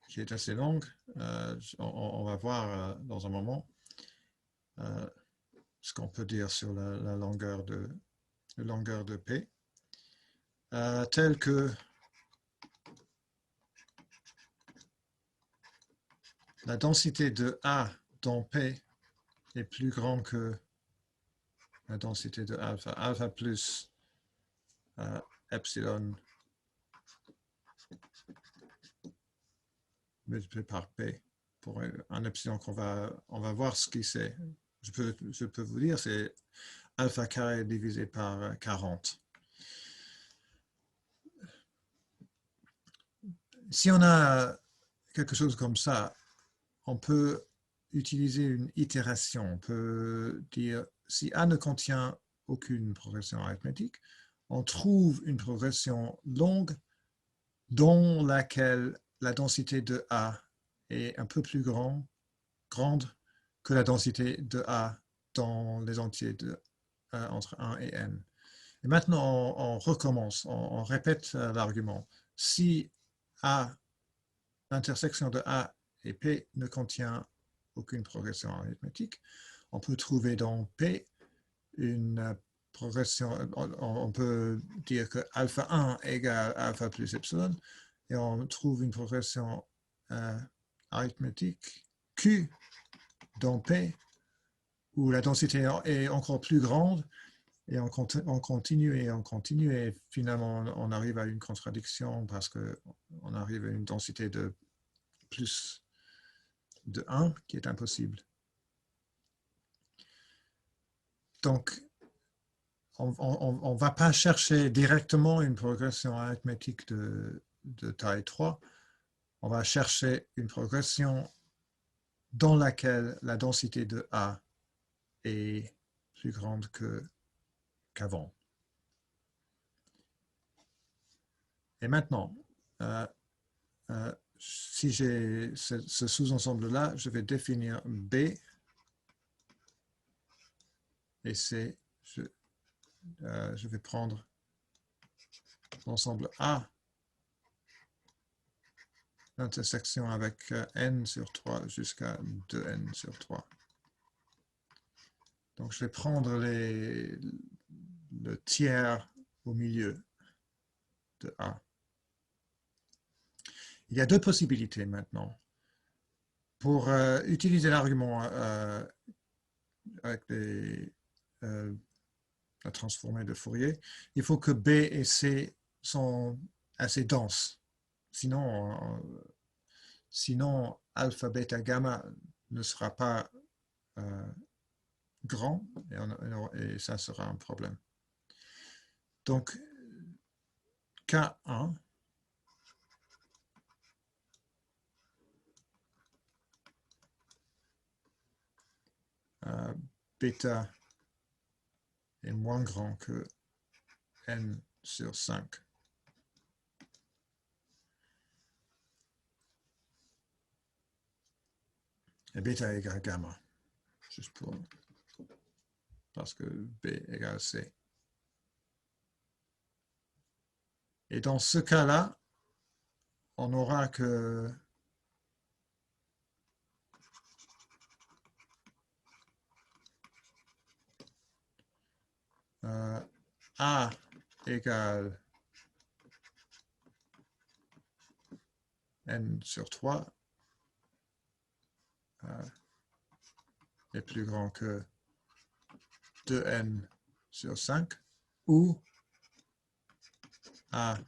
qui est assez longue. On va voir dans un moment ce qu'on peut dire sur la longueur de P, telle que la densité de A dans P est plus grande que la densité de alpha. Alpha plus epsilon multiplié par P. Pour un epsilon on va voir ce qui c'est. Je peux vous dire, c'est alpha carré divisé par 40. Si on a quelque chose comme ça, on peut utiliser une itération. On peut dire, si A ne contient aucune progression arithmétique, on trouve une progression longue dans laquelle la densité de A est un peu plus grande que la densité de A dans les entiers entre 1 et n. Et maintenant, on recommence, on répète l'argument. Si A, l'intersection de A et P ne contient aucune progression arithmétique, on peut trouver dans P une progression, on peut dire que alpha 1 égale alpha plus epsilon, et on trouve une progression arithmétique Q dans P, où la densité est encore plus grande, et on continue et on continue, et finalement on arrive à une contradiction parce qu'on arrive à une densité de plus de 1 qui est impossible. Donc, on ne va pas chercher directement une progression arithmétique de taille 3. On va chercher une progression dans laquelle la densité de A est plus grande qu'avant. Et maintenant, si j'ai ce sous-ensemble-là, je vais définir B et C. Je vais prendre l'ensemble A, l'intersection avec n sur 3 jusqu'à 2n sur 3. Donc je vais prendre le tiers au milieu de A. Il y a deux possibilités maintenant. Pour utiliser l'argument avec la transformée de Fourier, il faut que B et C sont assez denses. Sinon alpha, bêta, gamma ne sera pas grand et ça sera un problème. Donc, K1 bêta est moins grand que n sur 5. Et bêta égale gamma, juste parce que B égale C. Et dans ce cas-là, on aura que A égale n sur 3 est plus grand que 2n sur 5, ou A,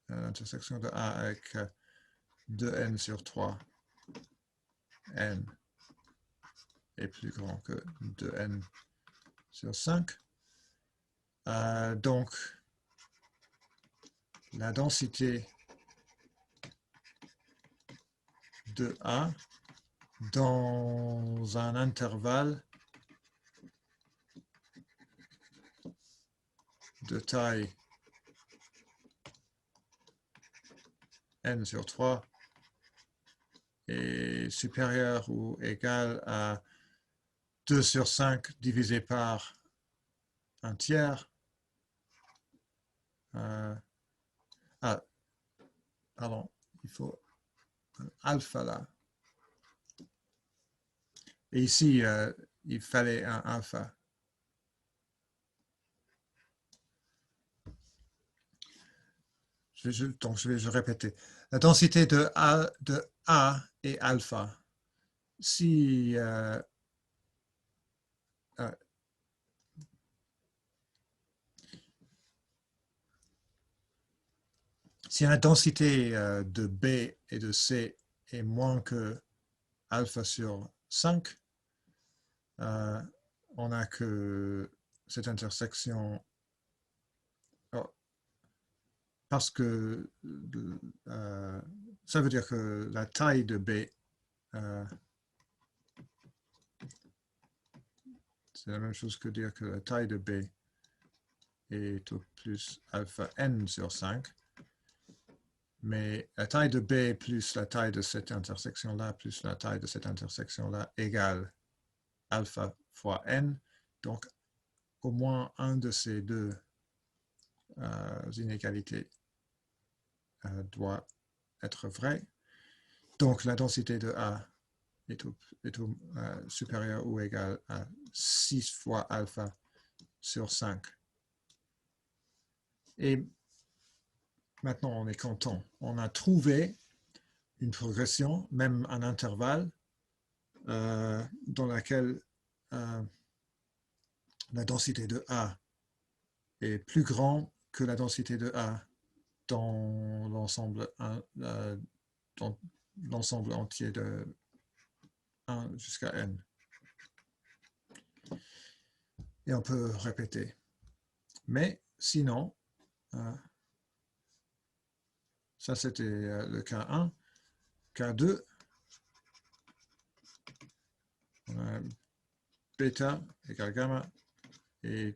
l'intersection de A avec 2n sur 3, n est plus grand que 2n sur 5. Donc, la densité de A dans un intervalle de taille n sur 3 est supérieur ou égal à 2 sur 5 divisé par un tiers. Pardon, il faut un alpha là. Et ici, il fallait un alpha. Donc, je vais répéter. La densité de A est alpha. Si la densité de B et de C est moins que alpha sur 5, on a que cette intersection, parce que ça veut dire que la taille de B, c'est la même chose que dire que la taille de B est au plus alpha n sur 5. Mais la taille de B plus la taille de cette intersection-là plus la taille de cette intersection-là égale alpha fois n. Donc, au moins un de ces deux inégalités doit être vrai. Donc, la densité de A est supérieure ou égale à 6 fois alpha sur 5. Et maintenant, on est content. On a trouvé une progression, même un intervalle, dans laquelle la densité de A est plus grande que la densité de A dans l'ensemble entier de 1 jusqu'à n. Et on peut répéter. Mais sinon, ça c'était le cas 1. Cas 2, on a bêta égale gamma et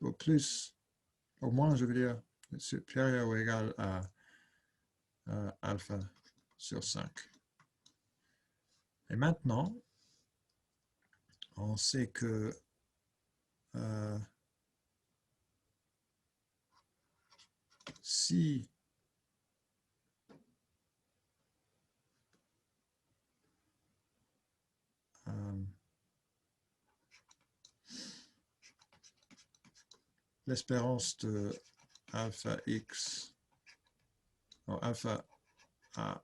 au moins, je veux dire, supérieur ou égal à alpha sur 5. Et maintenant, on sait que si l'espérance de alpha x, non, alpha a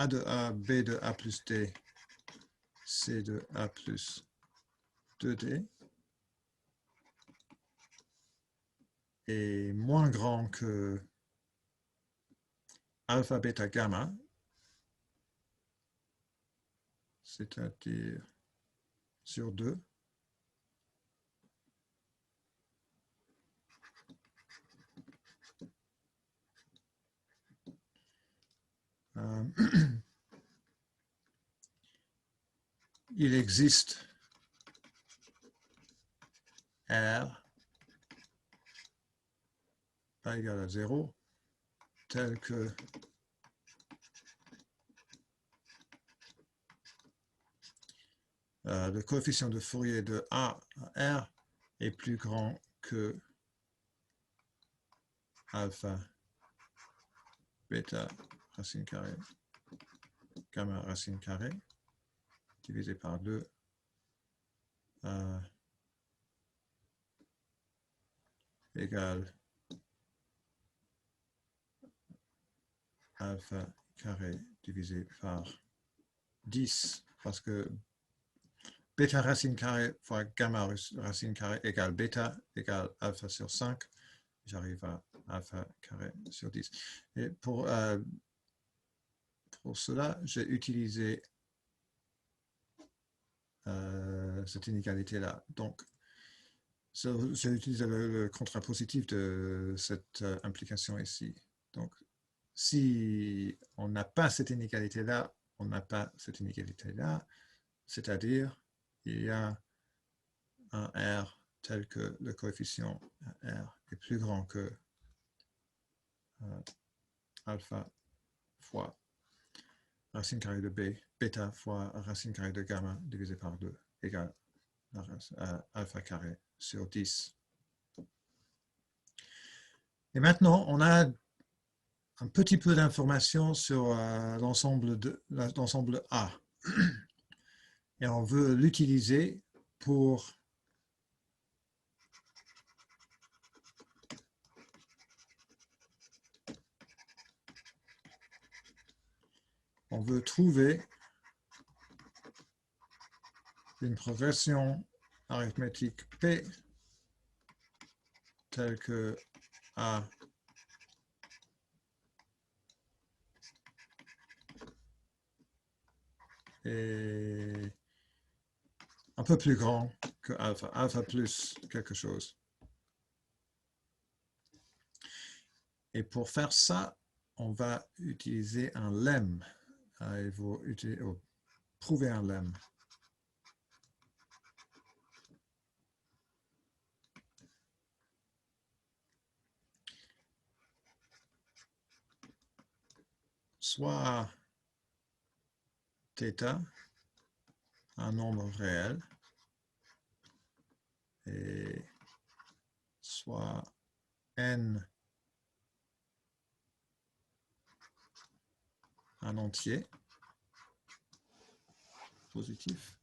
de a, b de a plus d, c de a plus 2d est moins grand que alpha, bêta, gamma, c'est-à-dire sur 2, il existe R pas égal à 0, tel que le coefficient de Fourier de A à R est plus grand que alpha, bêta, racine carrée, gamma, racine carrée, divisé par 2, égale alpha carré divisé par 10, parce que bêta racine carrée fois gamma racine carrée égale bêta égale alpha sur 5. J'arrive à alpha carré sur 10. Et pour cela, j'ai utilisé cette inégalité-là. Donc, j'ai utilisé le contrapositif de cette implication ici. Donc, si on n'a pas cette inégalité-là, on n'a pas cette inégalité-là, c'est-à-dire il y a un R tel que le coefficient R est plus grand que alpha fois racine carrée de B, bêta fois racine carrée de gamma divisé par 2 égale alpha carré sur 10. Et maintenant, on a un petit peu d'informations sur l'ensemble A. Et on veut l'utiliser pour on veut trouver une progression arithmétique P telle que A est un peu plus grand que alpha, alpha plus quelque chose. Et pour faire ça, on va utiliser un lemme. Il faut prouver un lemme. Soit θ, un nombre réel, et soit n, un entier positif,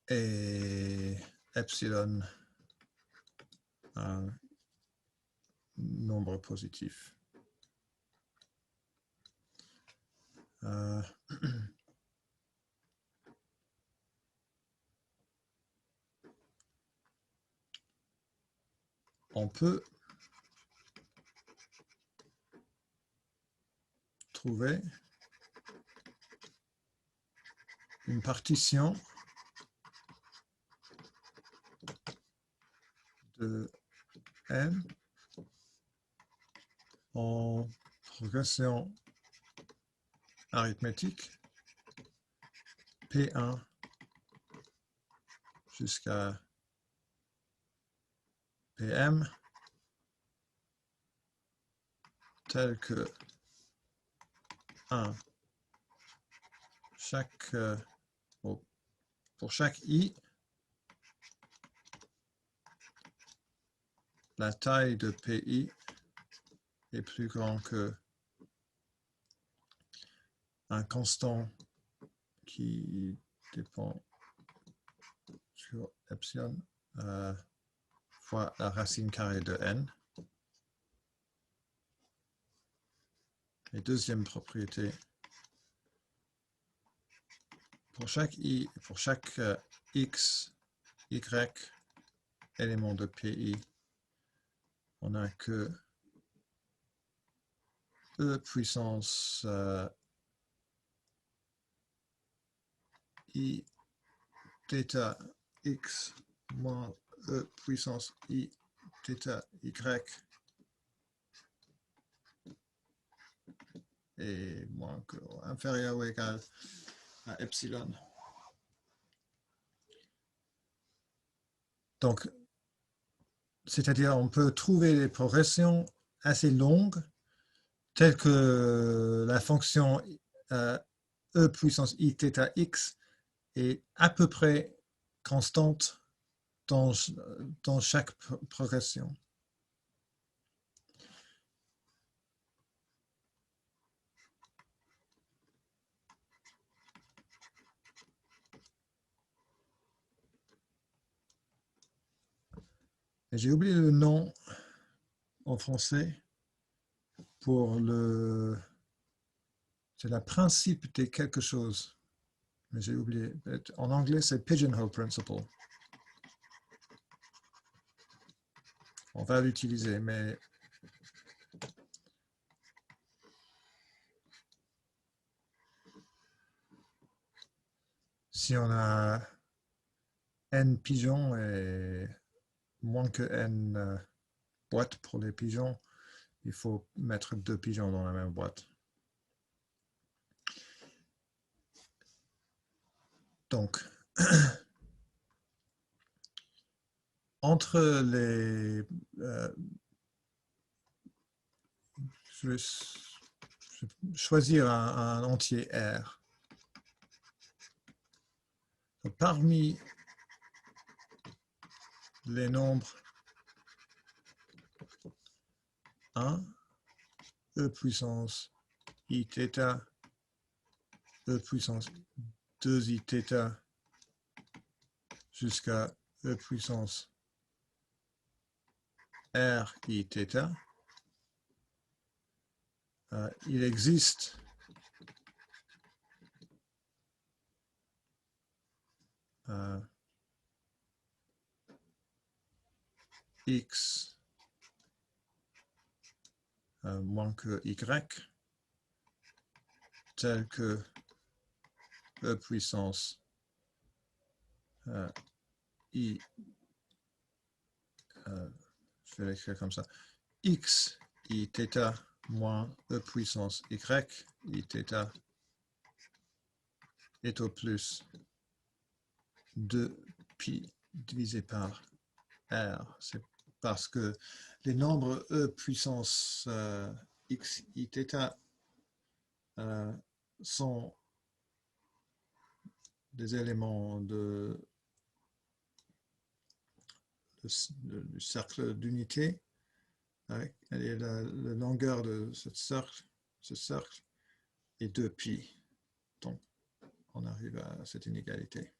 et epsilon, un nombre positif. On peut trouver une partition de n en progression arithmétique P1 jusqu'à Pm tel que 1 pour chaque i la taille de PI est plus grand que un constant qui dépend sur epsilon fois la racine carrée de n. Et deuxième propriété, pour chaque x, y élément de PI, on n'a que E puissance I θ x moins E puissance I θ y est moins que inférieur ou égal à epsilon. Donc, c'est-à-dire on peut trouver des progressions assez longues telles que la fonction E puissance I θ x est à peu près constante dans chaque progression. J'ai oublié le nom en français pour le... C'est le principe des quelque chose. Mais j'ai oublié. En anglais, c'est Pigeonhole Principle. On va l'utiliser, mais si on a n pigeons et moins que n boîtes pour les pigeons, il faut mettre 2 pigeons dans la même boîte. Donc, entre les... je vais choisir un entier R. Donc, parmi les nombres 1, E puissance I θ, E puissance 2I θ jusqu'à E puissance R I θ, il existe x moins que y tel que E puissance I, je vais l'écrire comme ça, x I θ moins E puissance y I θ est au plus 2pi divisé par r. C'est parce que les nombres E puissance x I θ sont des éléments du cercle d'unité. Et la longueur de ce cercle est 2pi. Donc, on arrive à cette inégalité.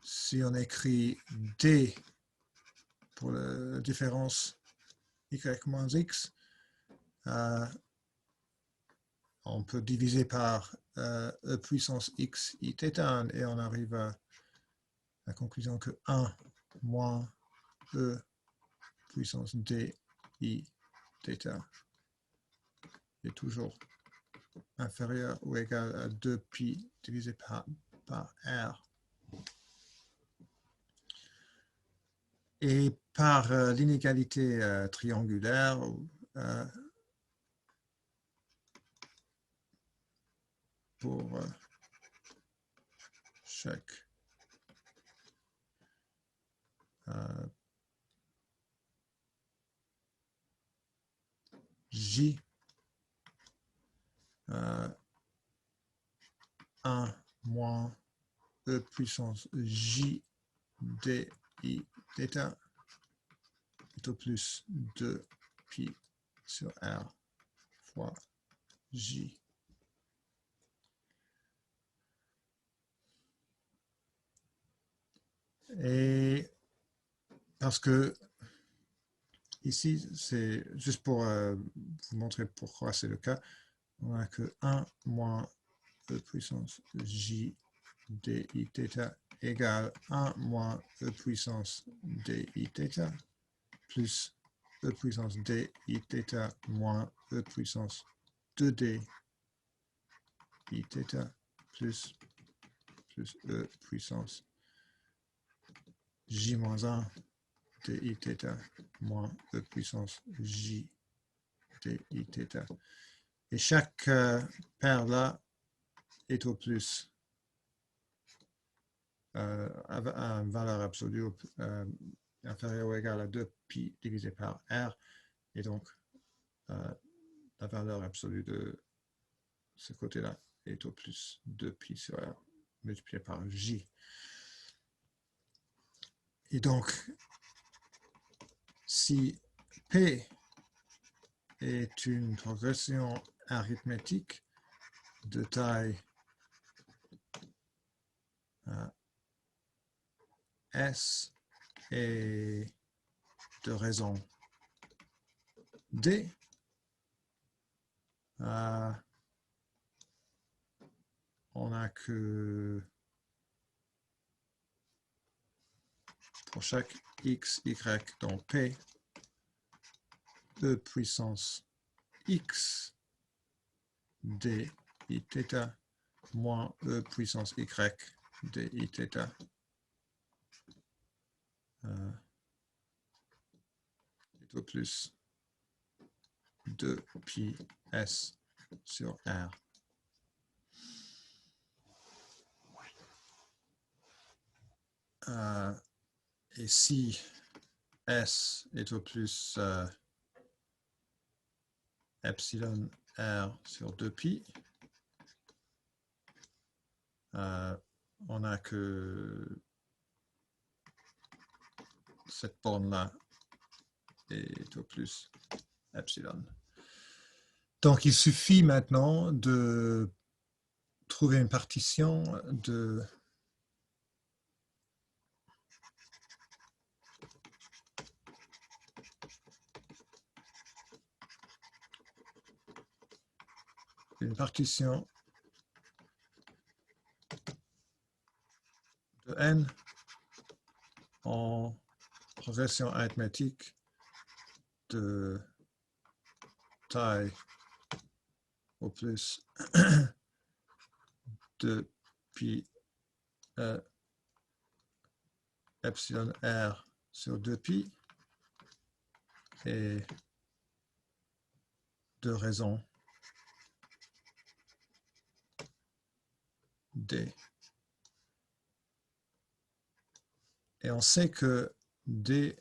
Si on écrit D pour la différence y moins x, on peut diviser par E puissance x I θ et on arrive à la conclusion que 1 moins E puissance d I θ est toujours inférieur ou égal à 2pi divisé par r. Et par l'inégalité triangulaire, pour chaque J 1 moins E puissance J d I θ est au plus 2 pi sur R fois J. Et parce que ici, c'est juste pour vous montrer pourquoi c'est le cas, on n'a que 1 moins E puissance J d I θ égale 1 moins E puissance d I θ plus E puissance d I θ moins E puissance 2d I θ plus E puissance J moins 1 d I θ moins E puissance J d I θ. Et chaque paire là est au plus à valeur absolue inférieure ou égale à 2 pi divisé par R. Et donc, la valeur absolue de ce côté-là est au plus 2 pi sur R multiplié par J. Et donc, si P est une progression arithmétique de taille S et de raison D, on a que pour chaque x, y dans P, E puissance x d I θ moins E puissance y d I θ est au plus 2 pi s sur R. Et si S est au plus epsilon R sur 2 pi, on a que cette borne-là est au plus epsilon. Donc il suffit maintenant de trouver une partition de de n en progression arithmétique de taille au plus de pi epsilon r sur 2 pi et de raison d. Et on sait que d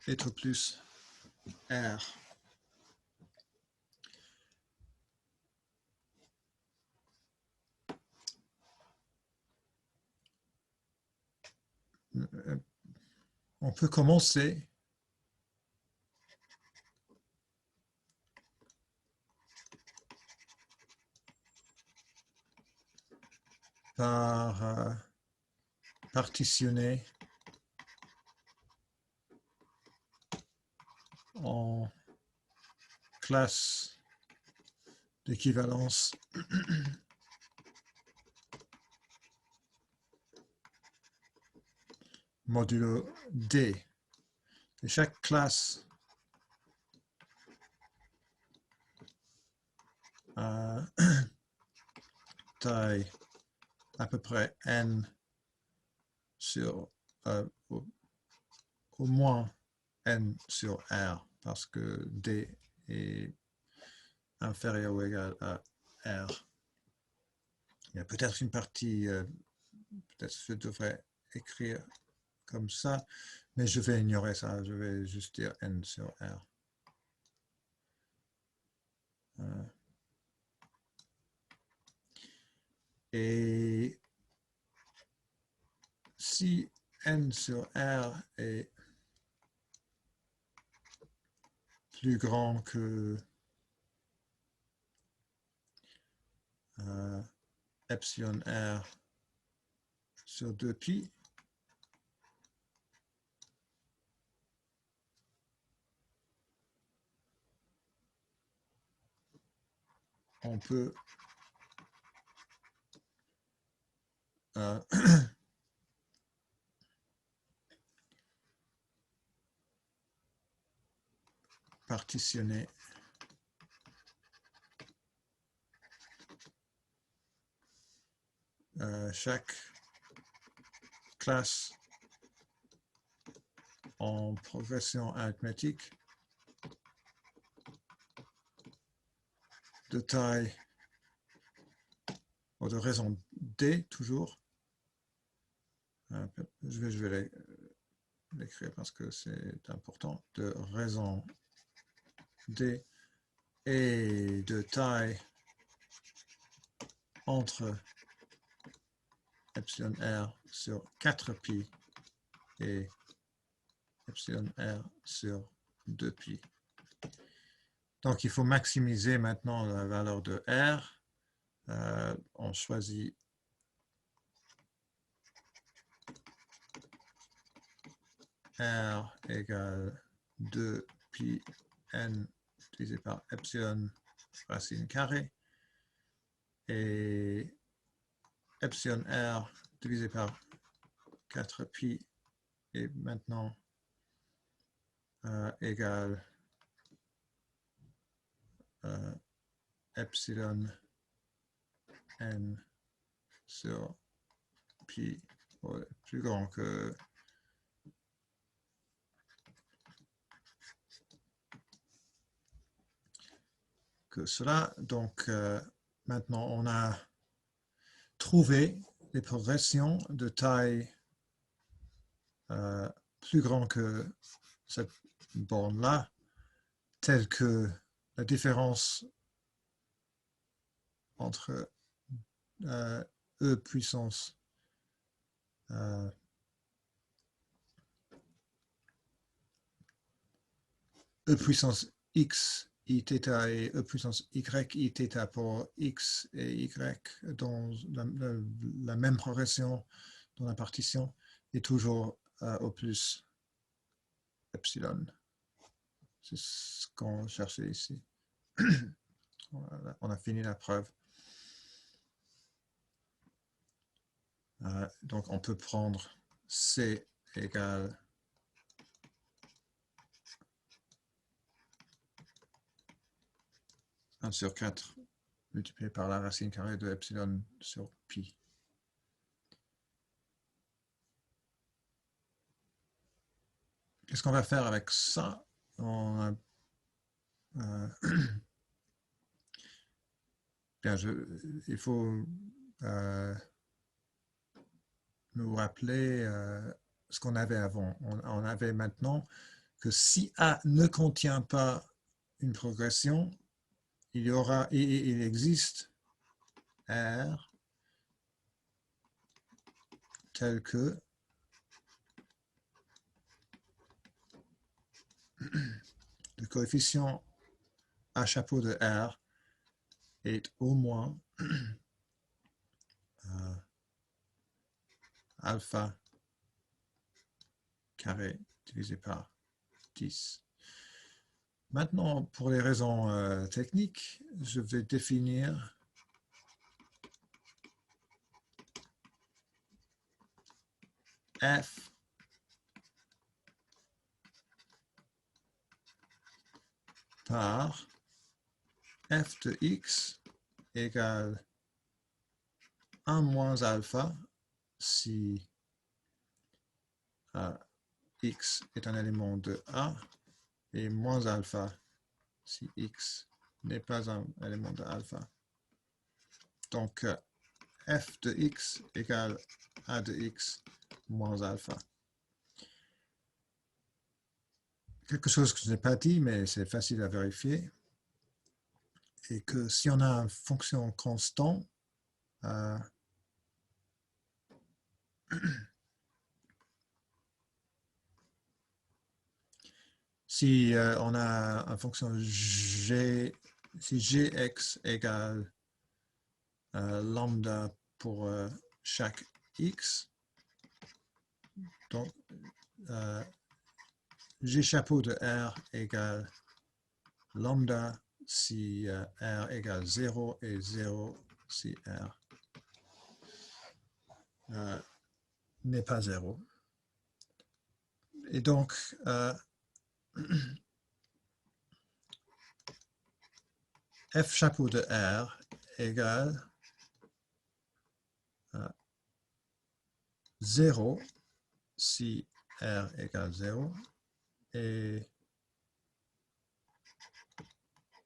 est au plus r. On peut commencer par partitionner en classe d'équivalence modulo D. Et chaque classe a taille à peu près n sur au moins n sur R parce que D est inférieur ou égal à R. Il y a peut-être une partie, peut-être je devrais écrire comme ça, mais je vais ignorer ça, je vais juste dire n sur R. Et si n sur r est plus grand que epsilon r sur 2pi, on peut partitionner chaque classe en progression arithmétique de taille ou de raison D toujours. Je vais l'écrire parce que c'est important. De raison D et de taille entre epsilon r sur 4pi et epsilon r sur 2pi. Donc, il faut maximiser maintenant la valeur de R. On choisit R égale 2pi n divisé par epsilon racine carrée et epsilon R divisé par 4pi est maintenant égale epsilon n sur pi plus grand que cela. Donc maintenant on a trouvé les progressions de taille plus grand que cette borne-là, telle que la différence entre E puissance E puissance x i θ et E puissance y i θ pour x et y dans la même progression dans la partition est toujours au plus epsilon. C'est ce qu'on cherchait ici. Voilà, on a fini la preuve. Donc on peut prendre C égale un sur 4 multiplié par la racine carrée de epsilon sur pi. Qu'est-ce qu'on va faire avec ça? Bien, il faut nous rappeler ce qu'on avait avant. On avait maintenant que si A ne contient pas une progression, il existe R tel que le coefficient à chapeau de R est au moins alpha carré divisé par 10. Maintenant, pour les raisons techniques, je vais définir f par f de x égale 1 moins alpha si x est un élément de A et moins alpha si x n'est pas un élément de alpha. Donc, f de x égale a de x moins alpha. Quelque chose que je n'ai pas dit, mais c'est facile à vérifier, est que si on a une fonction constante, Si on a une fonction g, si gx égale lambda pour chaque x, donc g chapeau de r égale lambda si r égale 0 et 0 si r n'est pas 0. Et donc, f chapeau de r égale 0 si r égale 0 et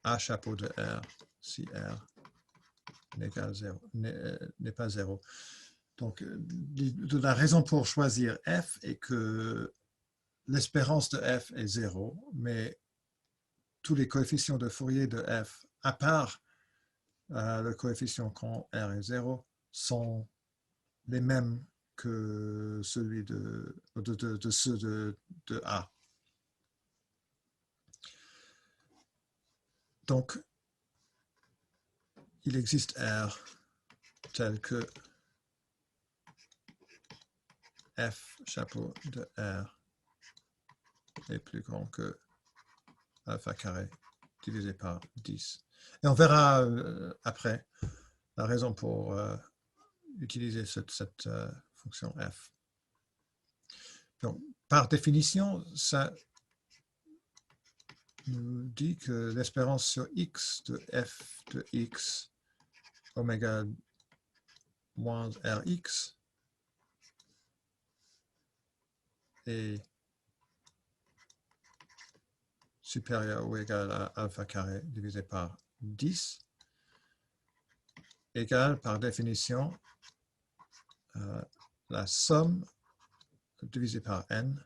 a chapeau de r si r n'est pas 0. Donc, la raison pour choisir f est que l'espérance de f est 0, mais tous les coefficients de Fourier de f, à part le coefficient quand r est 0, sont les mêmes que celui de ceux de A. Donc, il existe R tel que f chapeau de R est plus grand que alpha carré divisé par 10. Et on verra après la raison pour utiliser cette fonction f. Donc, par définition, ça nous dit que l'espérance sur x de f de x oméga moins rx est supérieur ou égal à alpha carré divisé par 10 égale par définition la somme divisée par n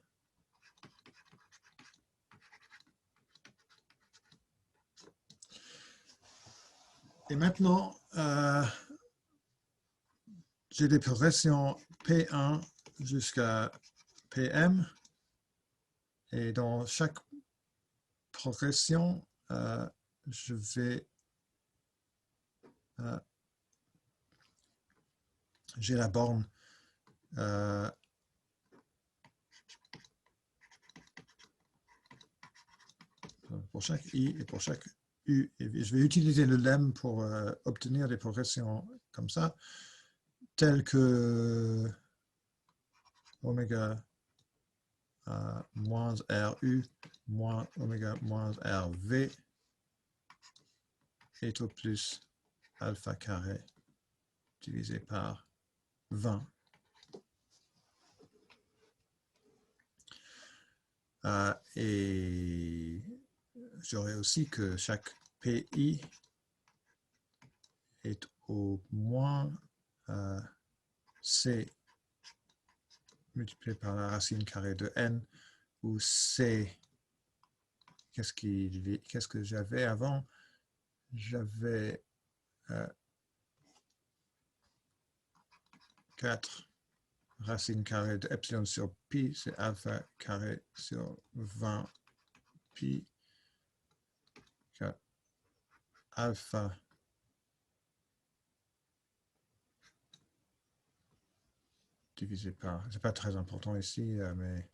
et maintenant j'ai des progressions P1 jusqu'à Pm et dans chaque progression je vais j'ai la borne pour chaque i et pour chaque u. Et je vais utiliser le lemme pour obtenir des progressions comme ça, telles que oméga moins RU moins oméga moins RV est au plus alpha carré divisé par 20. Et j'aurai aussi que chaque PI est au moins C multiplié par la racine carrée de n, où C, qu'est-ce que j'avais avant? J'avais 4 racines carrées de epsilon sur pi, c'est alpha carré sur 20 pi, alpha divisé par, c'est pas très important ici, mais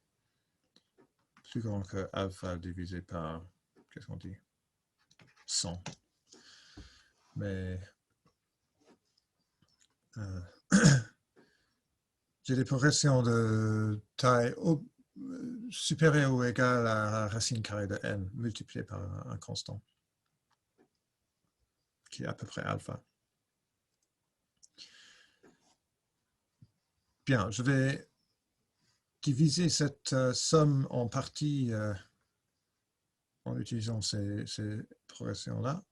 plus grand que alpha divisé par, qu'est-ce qu'on dit, 100. Mais j'ai des progressions de taille supérieure ou égale à la racine carrée de n multipliée par un constant qui est à peu près alpha. Bien, je vais diviser cette somme en parties en utilisant ces progressions-là.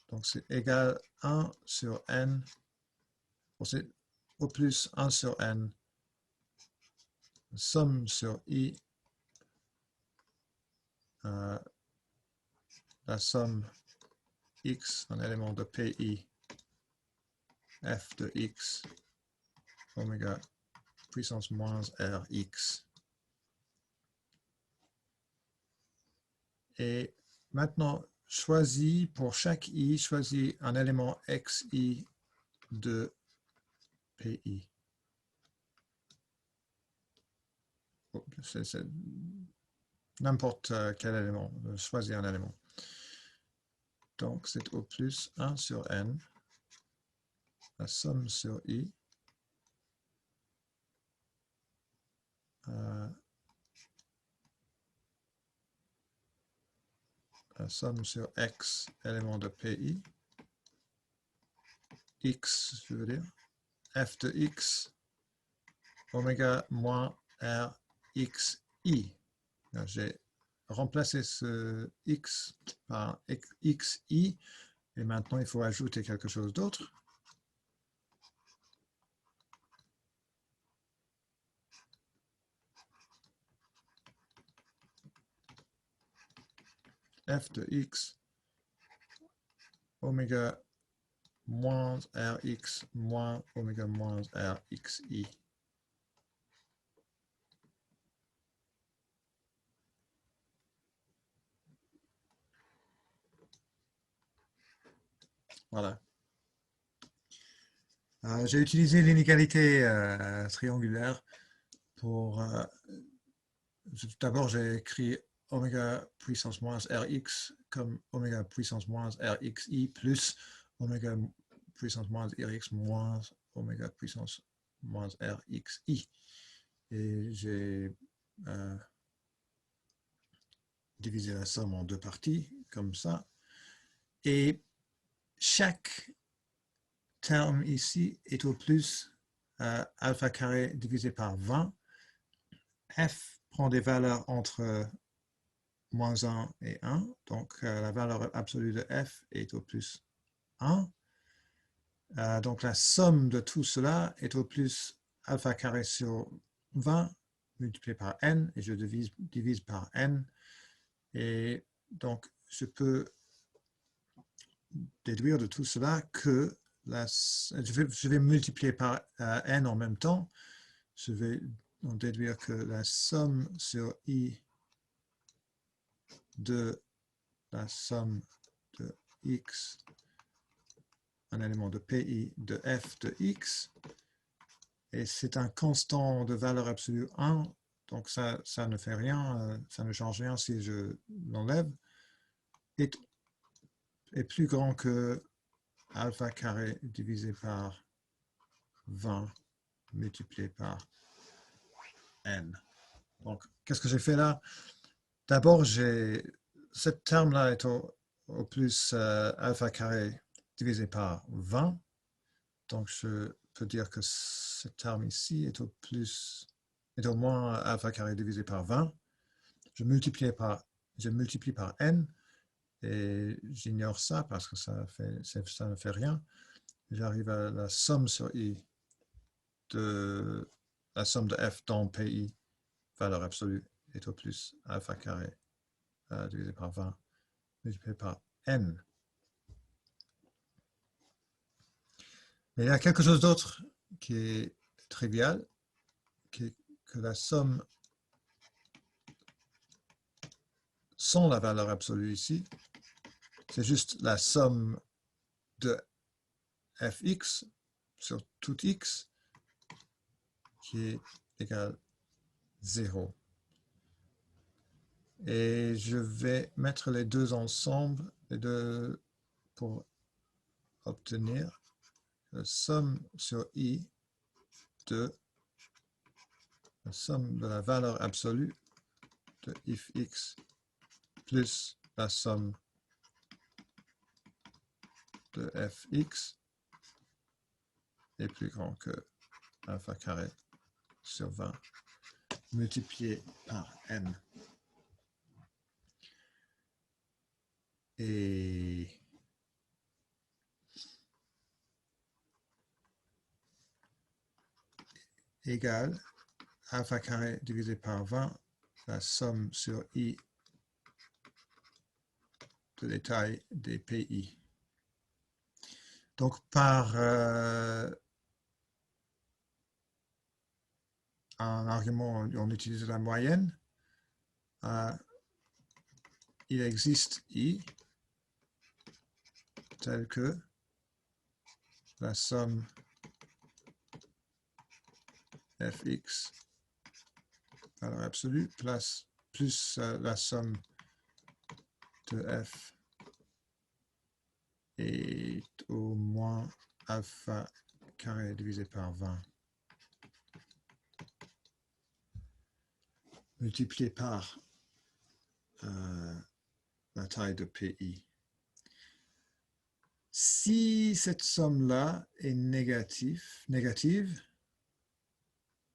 Donc c'est égal 1 sur n, c'est au plus 1 sur n, somme sur i, la somme x, un élément de pi, f de x, oméga puissance moins Rx. Et maintenant, choisis pour chaque i, choisis un élément xi de pi. C'est n'importe quel élément, choisis un élément. Donc c'est au plus 1 sur n, la somme sur i, la somme sur x, élément de pi, x, je veux dire, f de x, oméga moins r xi. J'ai remplacé ce x par xi, et maintenant il faut ajouter quelque chose d'autre. F de x, oméga moins Rx moins oméga moins Rxi. Voilà. J'ai utilisé l'inégalité triangulaire pour... D'abord, j'ai écrit oméga puissance moins Rx comme oméga puissance moins Rxi plus oméga puissance moins Rx moins oméga puissance moins Rxi. Et j'ai divisé la somme en deux parties, comme ça. Et chaque terme ici est au plus alpha carré divisé par 20. F prend des valeurs entre moins 1 et 1. Donc, la valeur absolue de f est au plus 1. Donc, la somme de tout cela est au plus alpha carré sur 20 multiplié par n, et je divise par n. Et donc, je peux déduire de tout cela que je vais multiplier par n en même temps. Je vais en déduire que la somme sur i de la somme de x, un élément de pi de f de x, et c'est un constant de valeur absolue 1, donc ça ne fait rien, ça ne change rien si je l'enlève, est plus grand que alpha carré divisé par 20 multiplié par n. Donc, qu'est-ce que j'ai fait là? D'abord, ce terme-là est au plus alpha carré divisé par 20. Donc, je peux dire que ce terme ici est au moins alpha carré divisé par 20. Je multiplie par n, et j'ignore ça parce que ça ne fait rien. J'arrive à la somme sur i de la somme de f dans pi, valeur absolue, est au plus alpha carré divisé par 20 multiplié par n. Mais il y a quelque chose d'autre qui est trivial, qui est que la somme sans la valeur absolue ici, c'est juste la somme de fx sur tout x qui est égal 0. Et je vais mettre les deux ensemble, les deux, pour obtenir la somme sur i de la somme de la valeur absolue de fx plus la somme de fx est plus grand que alpha carré sur 20 multiplié par n. Et égale alpha carré divisé par 20, la somme sur i de l'étail des pi. Donc, par un argument, on utilise la moyenne. Il existe I tel que la somme fx valeur absolue plus la somme de f est au moins alpha carré divisé par 20 multiplié par la taille de PI. Si cette somme-là est négative,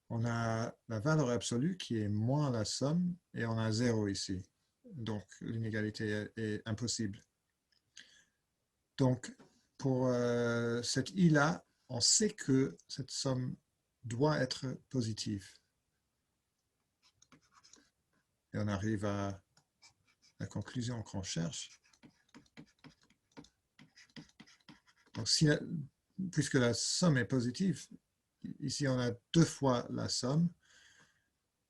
on a la valeur absolue qui est moins la somme et on a 0 ici. Donc l'inégalité est impossible. Donc pour cette I-là, on sait que cette somme doit être positive. Et on arrive à la conclusion qu'on cherche. Donc, puisque la somme est positive, ici on a 2 fois la somme.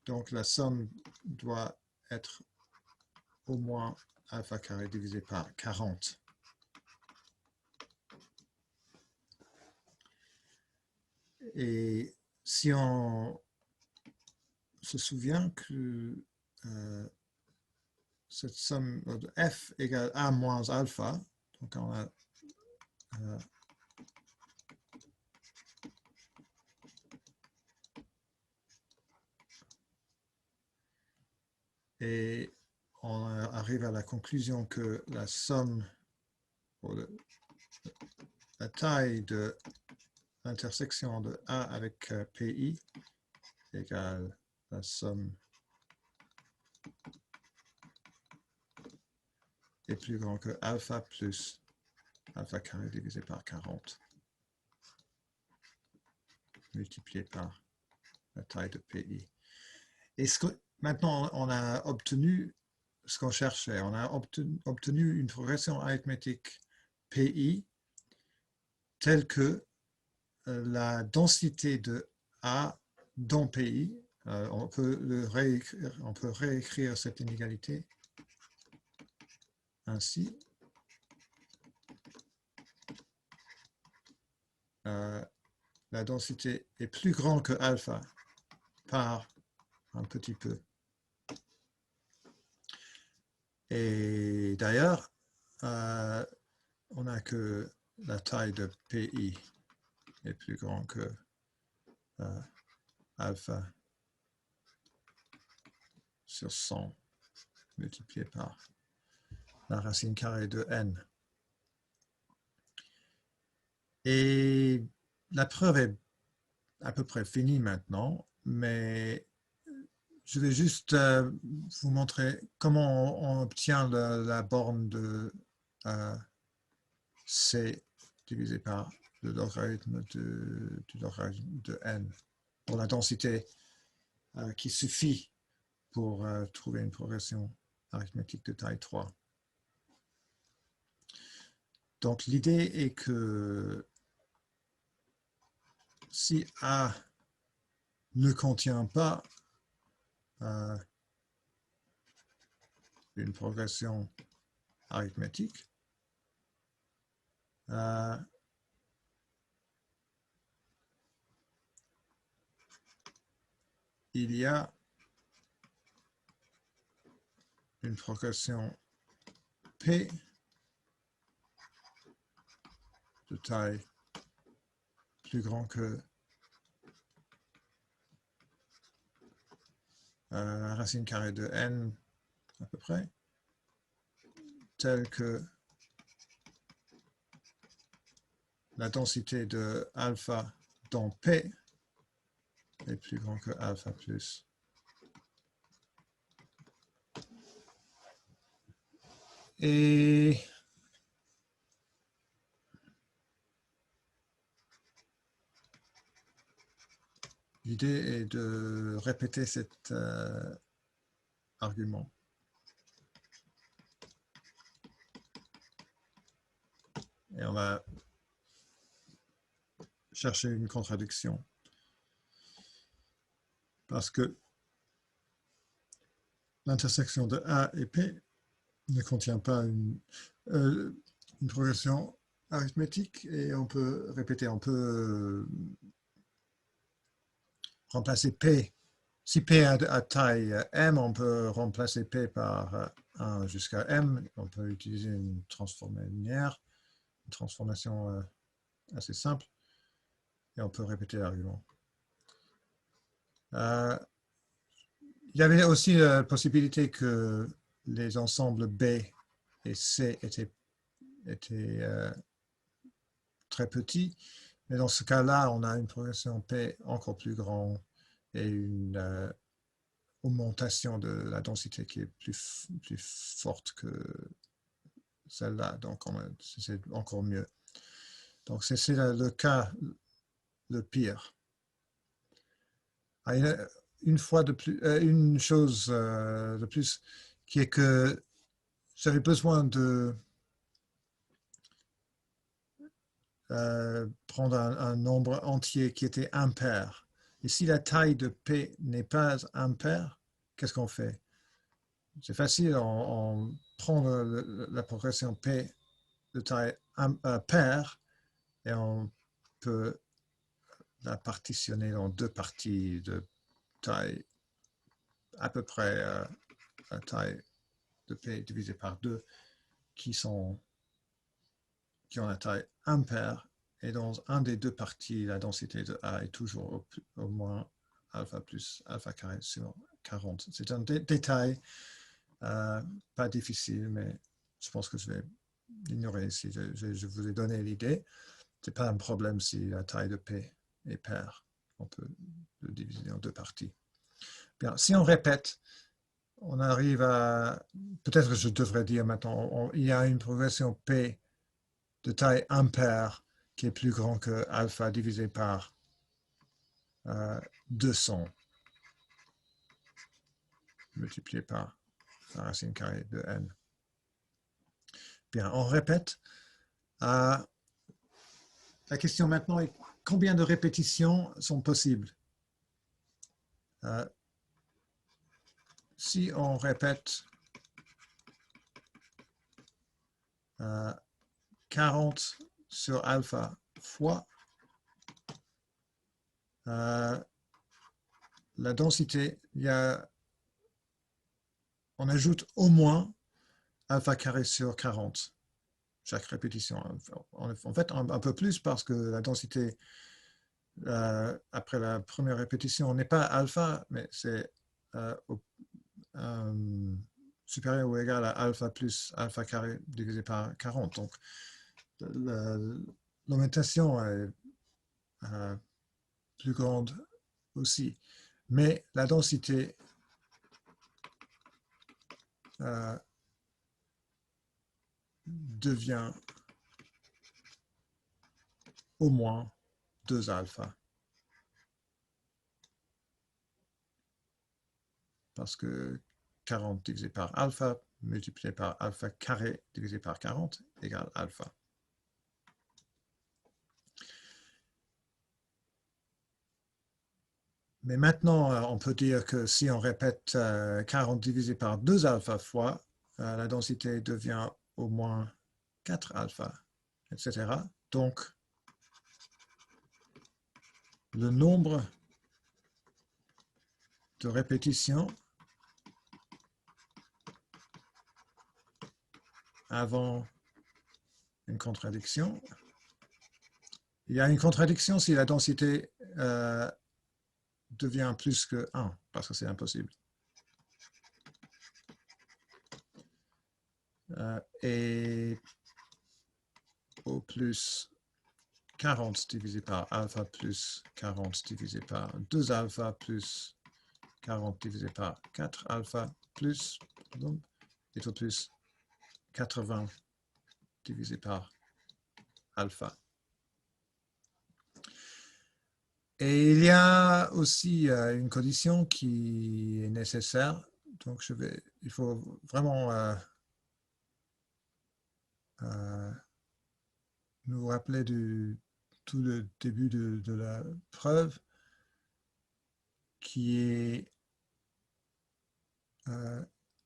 Donc, la somme doit être au moins alpha carré divisé par 40. Et si on se souvient que cette somme de f égale a moins alpha, donc on a et on arrive à la conclusion que la somme, la taille de l'intersection de A avec PI égale la somme est plus grand que alpha plus alpha carré divisé par 40 multiplié par la taille de PI. Et maintenant, on a obtenu ce qu'on cherchait. On a obtenu une progression arithmétique PI telle que la densité de A dans PI, on peut réécrire cette inégalité ainsi. La densité est plus grande que alpha par un petit peu. Et d'ailleurs, on a que la taille de PI est plus grande que alpha sur 100 multiplié par la racine carrée de n. Et la preuve est à peu près finie maintenant, mais je vais juste vous montrer comment on obtient la borne de C divisé par le logarithme du logarithme de n pour la densité qui suffit pour trouver une progression arithmétique de taille 3. Donc l'idée est que si A ne contient pas une progression arithmétique, il y a une progression P de taille plus grand que la racine carrée de n à peu près, telle que la densité de alpha dans P est plus grand que alpha plus. Et l'idée est de répéter cet argument. Et on va chercher une contradiction. parce que l'intersection de A et P ne contient pas une progression arithmétique et on peut répéter, on peut remplacer P. Si P a taille M, on peut remplacer P par 1 jusqu'à M. On peut utiliser une transformée linéaire, une transformation assez simple, et on peut répéter l'argument. Il y avait aussi la possibilité que les ensembles B et C étaient très petits, mais dans ce cas-là, on a une progression P encore plus grande et une augmentation de la densité qui est plus forte que celle-là, donc c'est encore mieux. Donc c'est le cas le pire. Une chose de plus qui est que j'avais besoin de prendre un nombre entier qui était impair. Et si la taille de P n'est pas impair, qu'est-ce qu'on fait? C'est facile, on prend la progression P de taille paire et on peut la partitionner dans deux parties de taille à peu près la taille de P divisé par 2 qui ont la taille impaire. Et dans un des deux parties, la densité de A est toujours au moins alpha plus alpha carré sur 40. C'est un détail pas difficile, mais je pense que je vais l'ignorer ici. Je vous ai donné l'idée. Ce n'est pas un problème si la taille de P est paire. On peut le diviser en deux parties. Bien, si on répète, on arrive à... Peut-être que je devrais dire maintenant, il y a une progression P de taille impaire qui est plus grand que alpha divisé par 200 multiplié par la racine carrée de n. Bien, on répète. La question maintenant est combien de répétitions sont possibles? Si on répète 40 sur alpha fois la densité, on ajoute au moins alpha carré sur 40 chaque répétition. En fait, un peu plus parce que la densité après la première répétition n'est pas alpha, mais c'est supérieur ou égal à alpha plus alpha carré divisé par 40. Donc, l'augmentation est plus grande aussi. Mais la densité devient au moins 2 alpha. Parce que 40 divisé par alpha multiplié par alpha carré divisé par 40 égale alpha. Mais maintenant, on peut dire que si on répète 40 divisé par 2 alpha fois, la densité devient au moins 4 alpha, etc. Donc, le nombre de répétitions avant une contradiction. Il y a une contradiction si la densité devient plus que 1, parce que c'est impossible. Et au plus 40 divisé par alpha plus 40 divisé par 2 alpha plus 40 divisé par 4 alpha plus, pardon, est au plus 80 divisé par alpha. Et il y a aussi une condition qui est nécessaire. Donc il faut vraiment nous rappeler tout le début de la preuve. qui est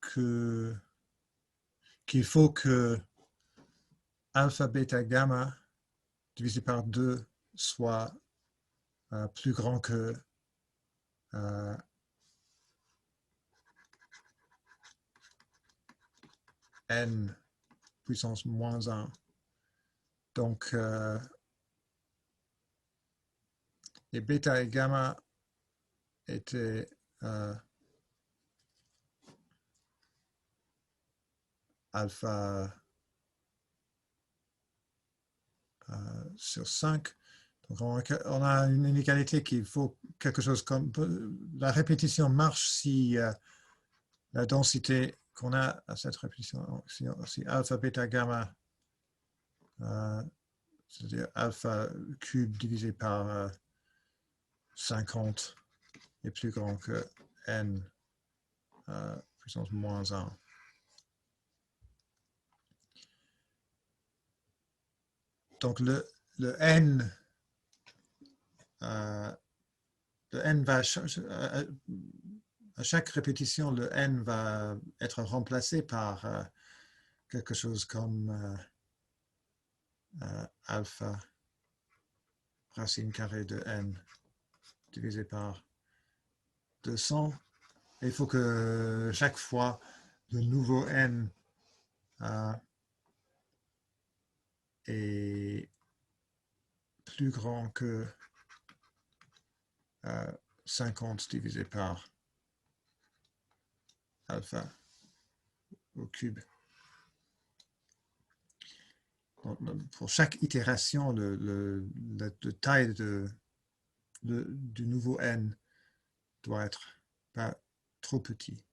qu'il faut que alpha, bêta, gamma divisé par 2 soit plus grand que n puissance moins 1. Donc, et bêta et gamma étaient alpha sur 5. Donc, on a une inégalité qu'il faut quelque chose comme... La répétition marche si la densité qu'on a à cette répétition, si alpha, bêta, gamma, c'est-à-dire alpha cube divisé par 50 est plus grand que n puissance moins 1. Donc le n va à chaque répétition, le n va être remplacé par quelque chose comme alpha racine carrée de n divisé par 200. Et il faut que chaque fois le nouveau n est plus grand que 50 divisé par alpha au cube. Donc, pour chaque itération, la taille du nouveau n doit être pas trop petit.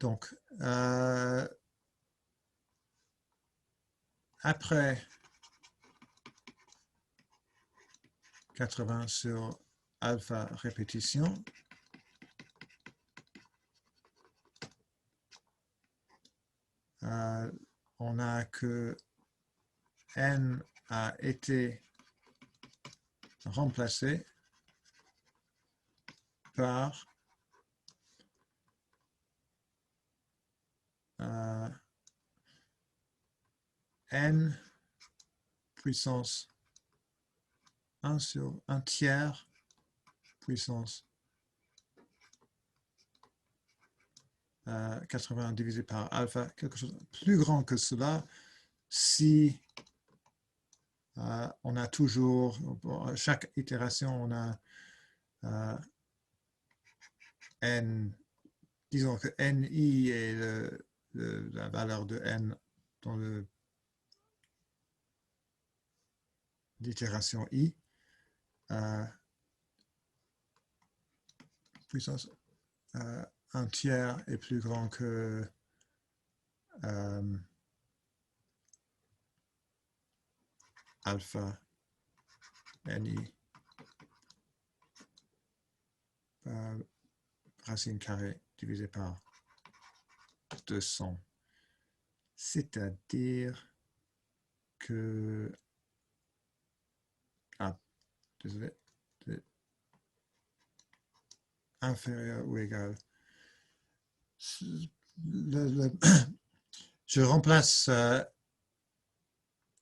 Donc, après 80 sur alpha répétition, on a que n a été remplacé par n puissance 1 sur 1 tiers puissance 80 divisé par alpha, quelque chose de plus grand que cela, si on a toujours, pour chaque itération, on a n, disons que ni est la valeur de n dans l'itération i, puissance 1 tiers est plus grand que alpha ni racine carrée divisé par 200. C'est-à-dire que... désolé. Inférieur ou égal. Je remplace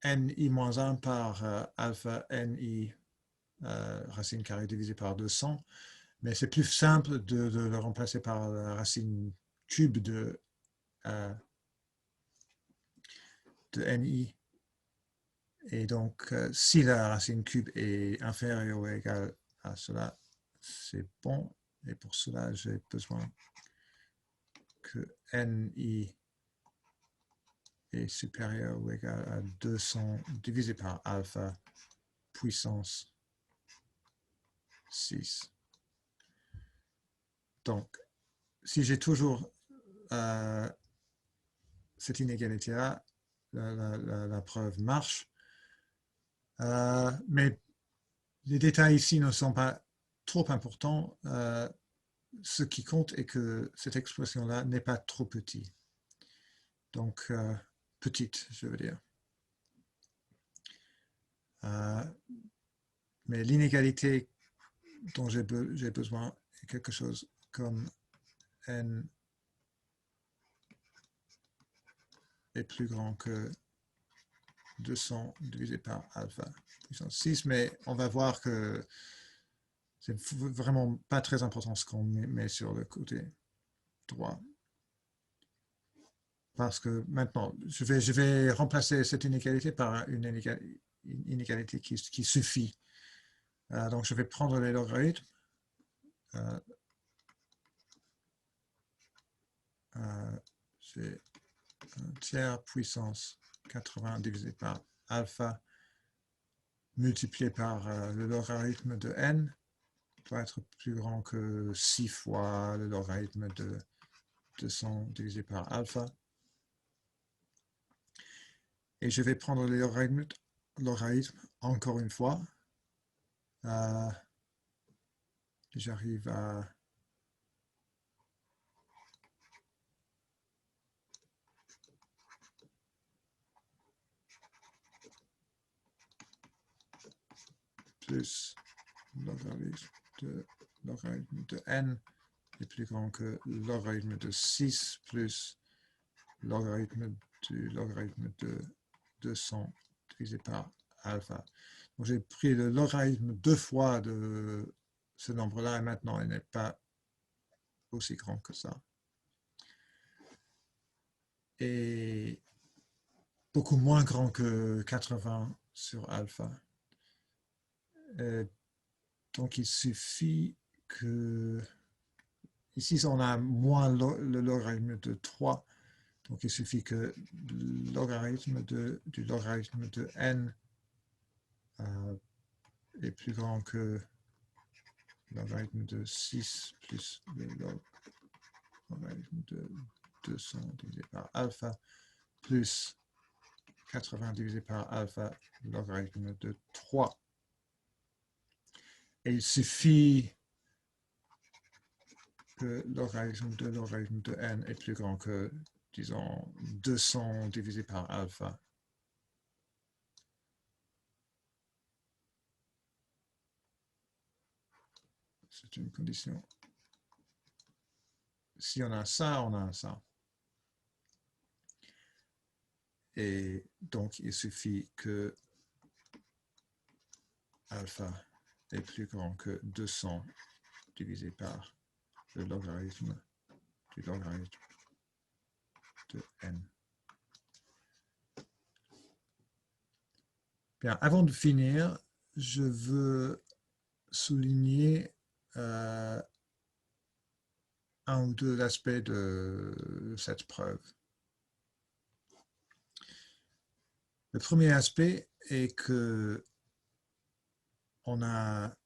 ni-1 par alpha ni racine carrée divisée par 200, mais c'est plus simple de le remplacer par la racine cube de ni. Et donc, si la racine cube est inférieure ou égale à cela, c'est bon. Et pour cela, j'ai besoin que ni est supérieur ou égal à 200 divisé par alpha puissance 6. Donc, si j'ai toujours cette inégalité-là, la preuve marche. Mais les détails ici ne sont pas trop importants. Ce qui compte est que cette expression-là n'est pas trop petite. Donc, petite, je veux dire. Mais l'inégalité dont j'ai besoin c'est quelque chose comme n est plus grand que 200 divisé par alpha puissance 6, mais on va voir que c'est vraiment pas très important ce qu'on met sur le côté droit. Parce que maintenant, je vais remplacer cette inégalité par une inégalité qui suffit. Donc, je vais prendre les logarithmes. C'est un tiers puissance 80 divisé par alpha multiplié par le logarithme de n doit être plus grand que 6 fois le logarithme de 200 divisé par alpha. Et je vais prendre les logarithmes encore une fois. J'arrive à plus logarithme de n est plus grand que logarithme de 6 plus logarithme du logarithme de 200 divisé par alpha. Donc j'ai pris le logarithme 2 fois de ce nombre-là et maintenant il n'est pas aussi grand que ça. Et beaucoup moins grand que 80 sur alpha. Donc il suffit que... Ici on a moins le logarithme de 3. Donc il suffit que le logarithme du logarithme de n est plus grand que le logarithme de 6 plus le logarithme de 200 divisé par alpha plus 80 divisé par alpha, le logarithme de 3. Et il suffit que le logarithme de n est plus grand que, disons, 200 divisé par alpha. C'est une condition. Si on a ça, on a ça. Et donc, il suffit que alpha est plus grand que 200 divisé par le logarithme du logarithme de n. Bien, avant de finir, je veux souligner un ou deux aspects de cette preuve. Le premier aspect est que on a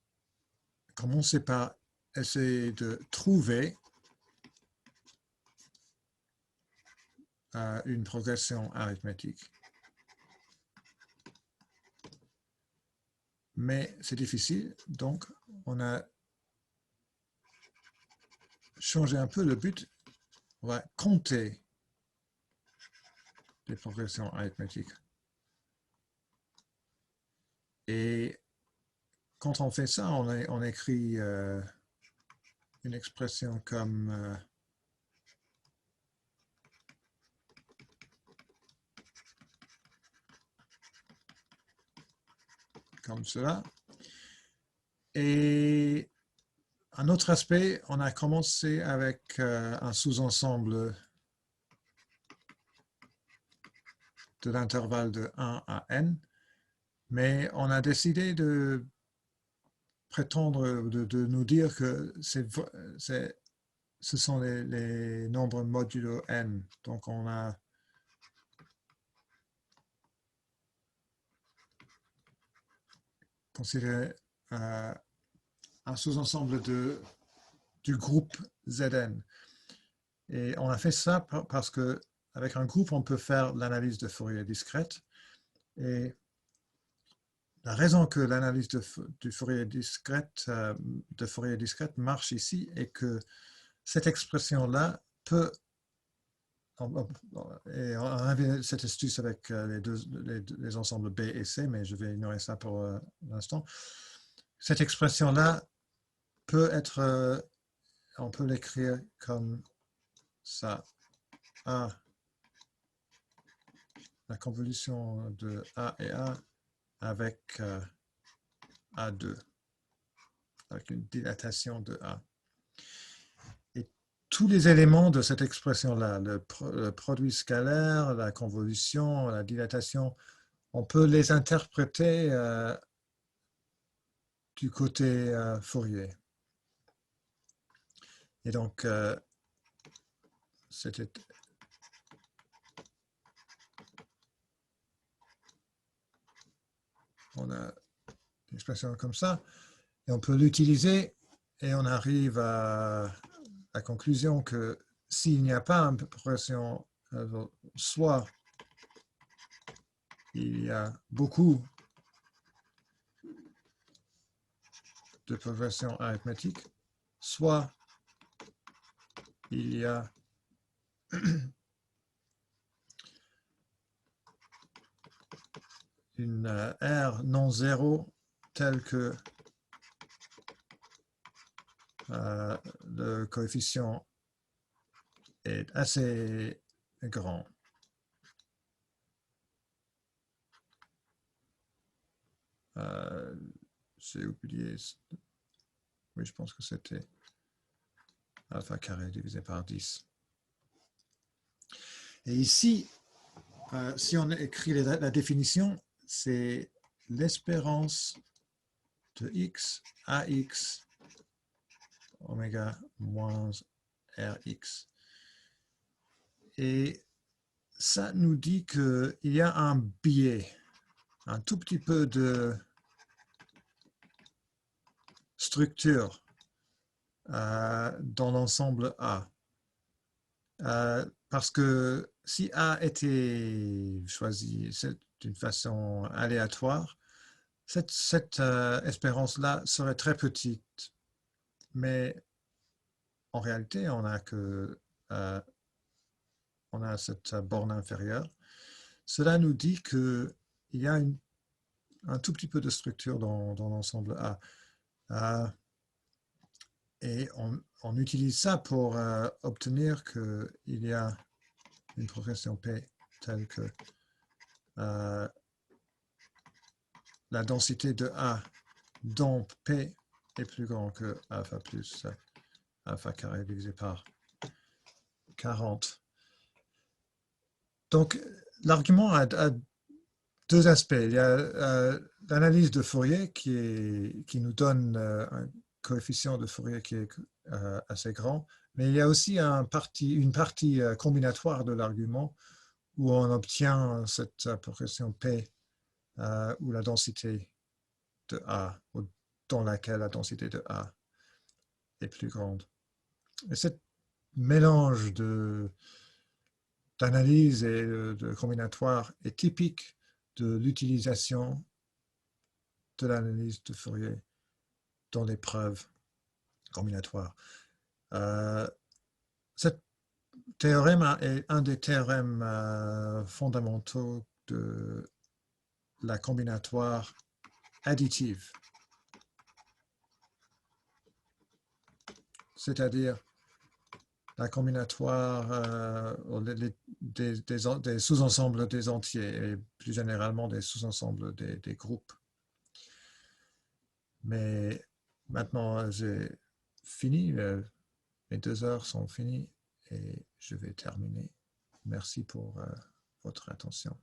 commencé par essayer de trouver une progression arithmétique. Mais c'est difficile, donc on a changé un peu le but. On va compter les progressions arithmétiques. Et quand on fait ça, on écrit une expression comme cela. Et un autre aspect, on a commencé avec un sous-ensemble de l'intervalle de 1 à n, mais on a décidé de prétendre, de nous dire que ce sont les nombres modulo n. Donc on a considéré un sous-ensemble du groupe Zn. Et on a fait ça parce que avec un groupe, on peut faire l'analyse de Fourier discrète. Et la raison que l'analyse de Fourier discrète marche ici est que cette expression-là peut, et on avait cette astuce avec les ensembles B et C, mais je vais ignorer ça pour l'instant. Cette expression-là peut être on peut l'écrire comme ça. A, la convolution de A et A avec A2, avec une dilatation de A. Et tous les éléments de cette expression-là, le produit scalaire, la convolution, la dilatation, on peut les interpréter du côté Fourier. Et donc, c'était on a une expression comme ça, et on peut l'utiliser, et on arrive à la conclusion que s'il n'y a pas une progression, soit il y a beaucoup de progression arithmétique, soit il y a une R non zéro telle que le coefficient est assez grand. J'ai oublié. Oui, je pense que c'était alpha carré divisé par 10. Et ici, si on écrit la définition, c'est l'espérance de x ax oméga moins rx. Et ça nous dit qu'il y a un biais, un tout petit peu de structure dans l'ensemble A. Parce que si A était choisi d'une façon aléatoire, cette espérance-là serait très petite. Mais en réalité, on a cette borne inférieure. Cela nous dit qu'il y a un tout petit peu de structure dans l'ensemble A. Et on utilise ça pour obtenir qu'il y a une progression P telle que la densité de A dans P est plus grand que alpha plus alpha carré divisé par 40. Donc, l'argument a deux aspects. Il y a l'analyse de Fourier qui nous donne un coefficient de Fourier qui est assez grand, mais il y a aussi une partie combinatoire de l'argument où on obtient cette progression P où la densité de A, ou dans laquelle la densité de A est plus grande. Et ce mélange d'analyse et de combinatoire est typique de l'utilisation de l'analyse de Fourier dans les preuves combinatoires. Ce théorème est un des théorèmes fondamentaux de la combinatoire additive, c'est-à-dire la combinatoire des sous-ensembles des entiers et plus généralement des sous-ensembles des groupes. Mais maintenant, j'ai fini, mes 2 heures sont finies et je vais terminer. Merci pour votre attention.